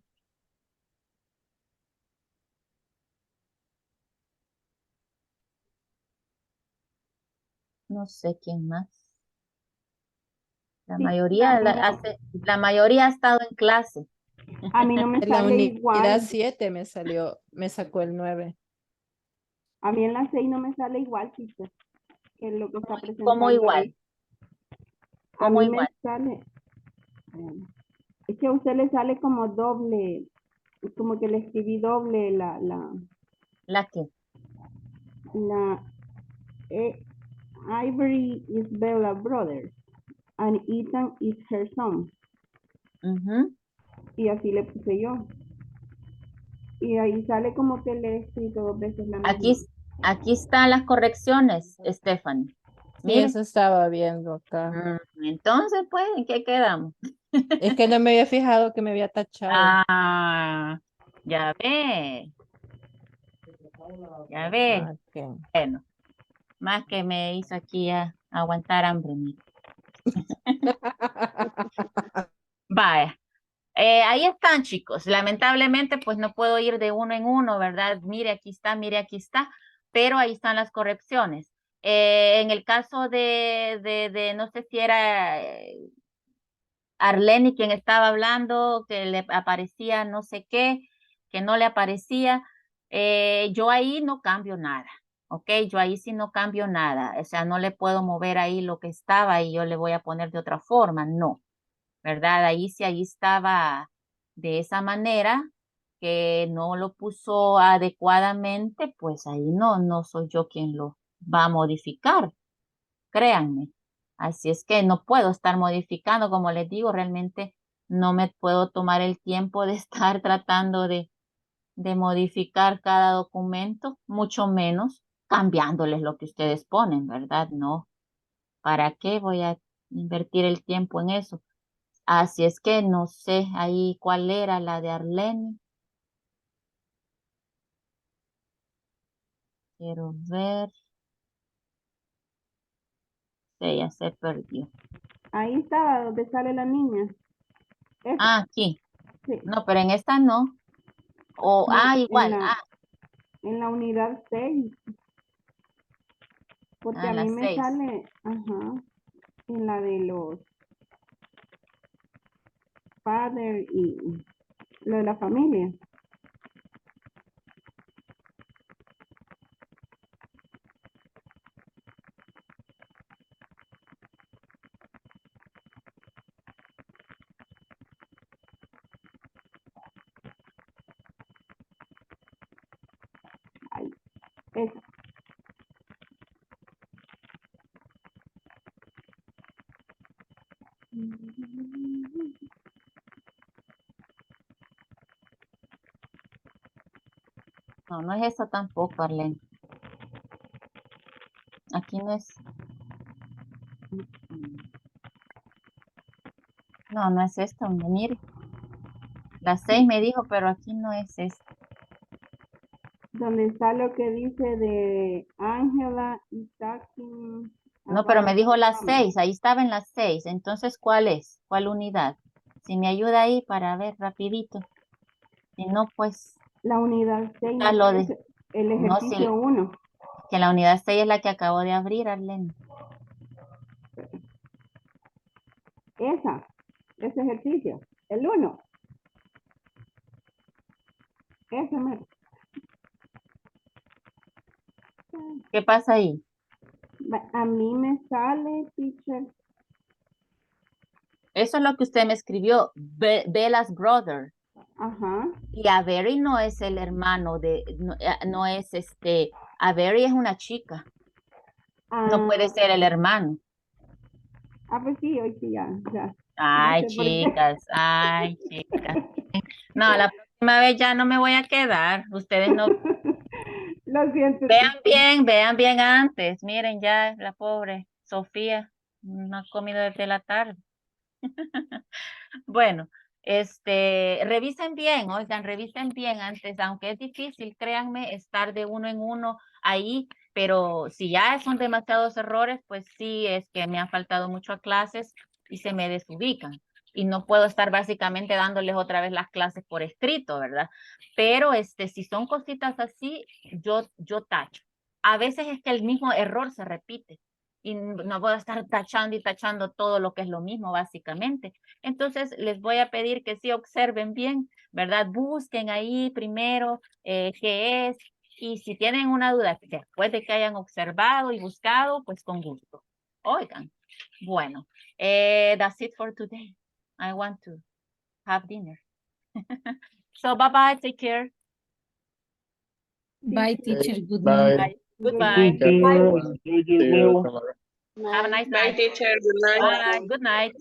No sé quién más. La Sí, mayoría la mayoría ha estado en clase. a mí no me En la sale unidad igual. 7 me sacó el 9. A mí en la 6 no me sale igual, chicos, que lo que está Como presentando igual, ahí. A como mí me igual. sale, es que a usted le sale como doble, como que le escribí doble ¿La qué? la Ivory is Bella brother and Ethan is her son. Ujú. Y así le puse yo. Y ahí sale como que le he escrito 2 veces la Aquí, misma. aquí están las correcciones, Stephanie. Sí, Mire. eso estaba viendo acá. Entonces, pues, ¿en qué quedamos? Es que no me había fijado que me había tachado. Ah, ya ve, ya ve. Ah, ok. Bueno, más que me hizo aquí aguantar hambre. Mire. Vaya. Ahí están, chicos. Lamentablemente, pues no puedo ir de uno en uno, ¿verdad? Mire, aquí está, pero ahí están las correcciones. En el caso no sé si era Arlene quien estaba hablando, que le aparecía no sé qué, que no le aparecía, yo ahí no cambio nada, ¿ok? Yo ahí sí no cambio nada, o sea, no le puedo mover ahí lo que estaba y yo le voy a poner de otra forma, no. ¿Verdad? Ahí sí, ahí estaba de esa manera, que no lo puso adecuadamente, pues ahí no soy yo quien lo va a modificar, créanme. Así es que no puedo estar modificando, como les digo, realmente no me puedo tomar el tiempo de estar tratando de modificar cada documento, mucho menos cambiándoles lo que ustedes ponen, ¿verdad? No, ¿para qué voy a invertir el tiempo en eso? Así es que no sé ahí cuál era la de Arlene. Quiero ver. Sí, ya se perdió. Ahí estaba donde sale la niña. Esa, Ah, aquí. sí. No, pero en esta no. No, Igual. en la unidad 6, porque a mí Las me 6. sale, ajá, en la de los padres y lo de la familia. No, no es eso tampoco, Arlene. Aquí no es. No, no es esto, mire. Las 6 me dijo, pero aquí no es esto. Donde está lo que dice de Ángela y talking No, pero me about dijo las mom. 6, ahí estaba en las 6. Entonces, ¿cuál es? ¿Cuál unidad? Si me ayuda ahí para ver rapidito. Si no, pues, La unidad 6 está lo de... el No, si ejercicio 1. que la unidad 6 es la que acabo de abrir, Arlene. Ese ejercicio, el 1. Ese mero. ¿Qué pasa ahí? A mí me sale, teacher. Eso es lo que usted me escribió, Bella's brother. Ajá. Y Avery no es el hermano de, no es Avery es una chica. No puede ser el hermano. Pues sí, hoy sí ya. Ay, sé por qué. chicas, ay, chicas. No, la próxima vez ya no me voy a quedar. Ustedes no. Lo siento. teacher. Vean bien antes. Miren ya, la pobre Sofía no ha comido desde la tarde. Bueno, revisen bien, oigan, revisen bien antes, aunque es difícil, créanme, estar de uno en uno ahí, pero si ya son demasiados errores, pues sí, es que me han faltado mucho a clases y se me desubican. Y no puedo estar básicamente dándoles otra vez las clases por escrito, ¿verdad? Pero si son cositas así, yo tacho. A veces es que el mismo error se repite y no puedo estar tachando y tachando todo lo que es lo mismo, básicamente. Entonces, les voy a pedir que sí observen bien, ¿verdad? Busquen ahí primero qué es. Y si tienen una duda después de que hayan observado y buscado, pues con gusto. Oigan, bueno, that's it for today. I want to have dinner. So, bye-bye, take care. Bye, teacher. Good Bye. night. Goodbye. Teacher, Everyone. enjoy your See you meal. tomorrow. Have a nice Bye, night. teacher. Good night. Bye. Good night.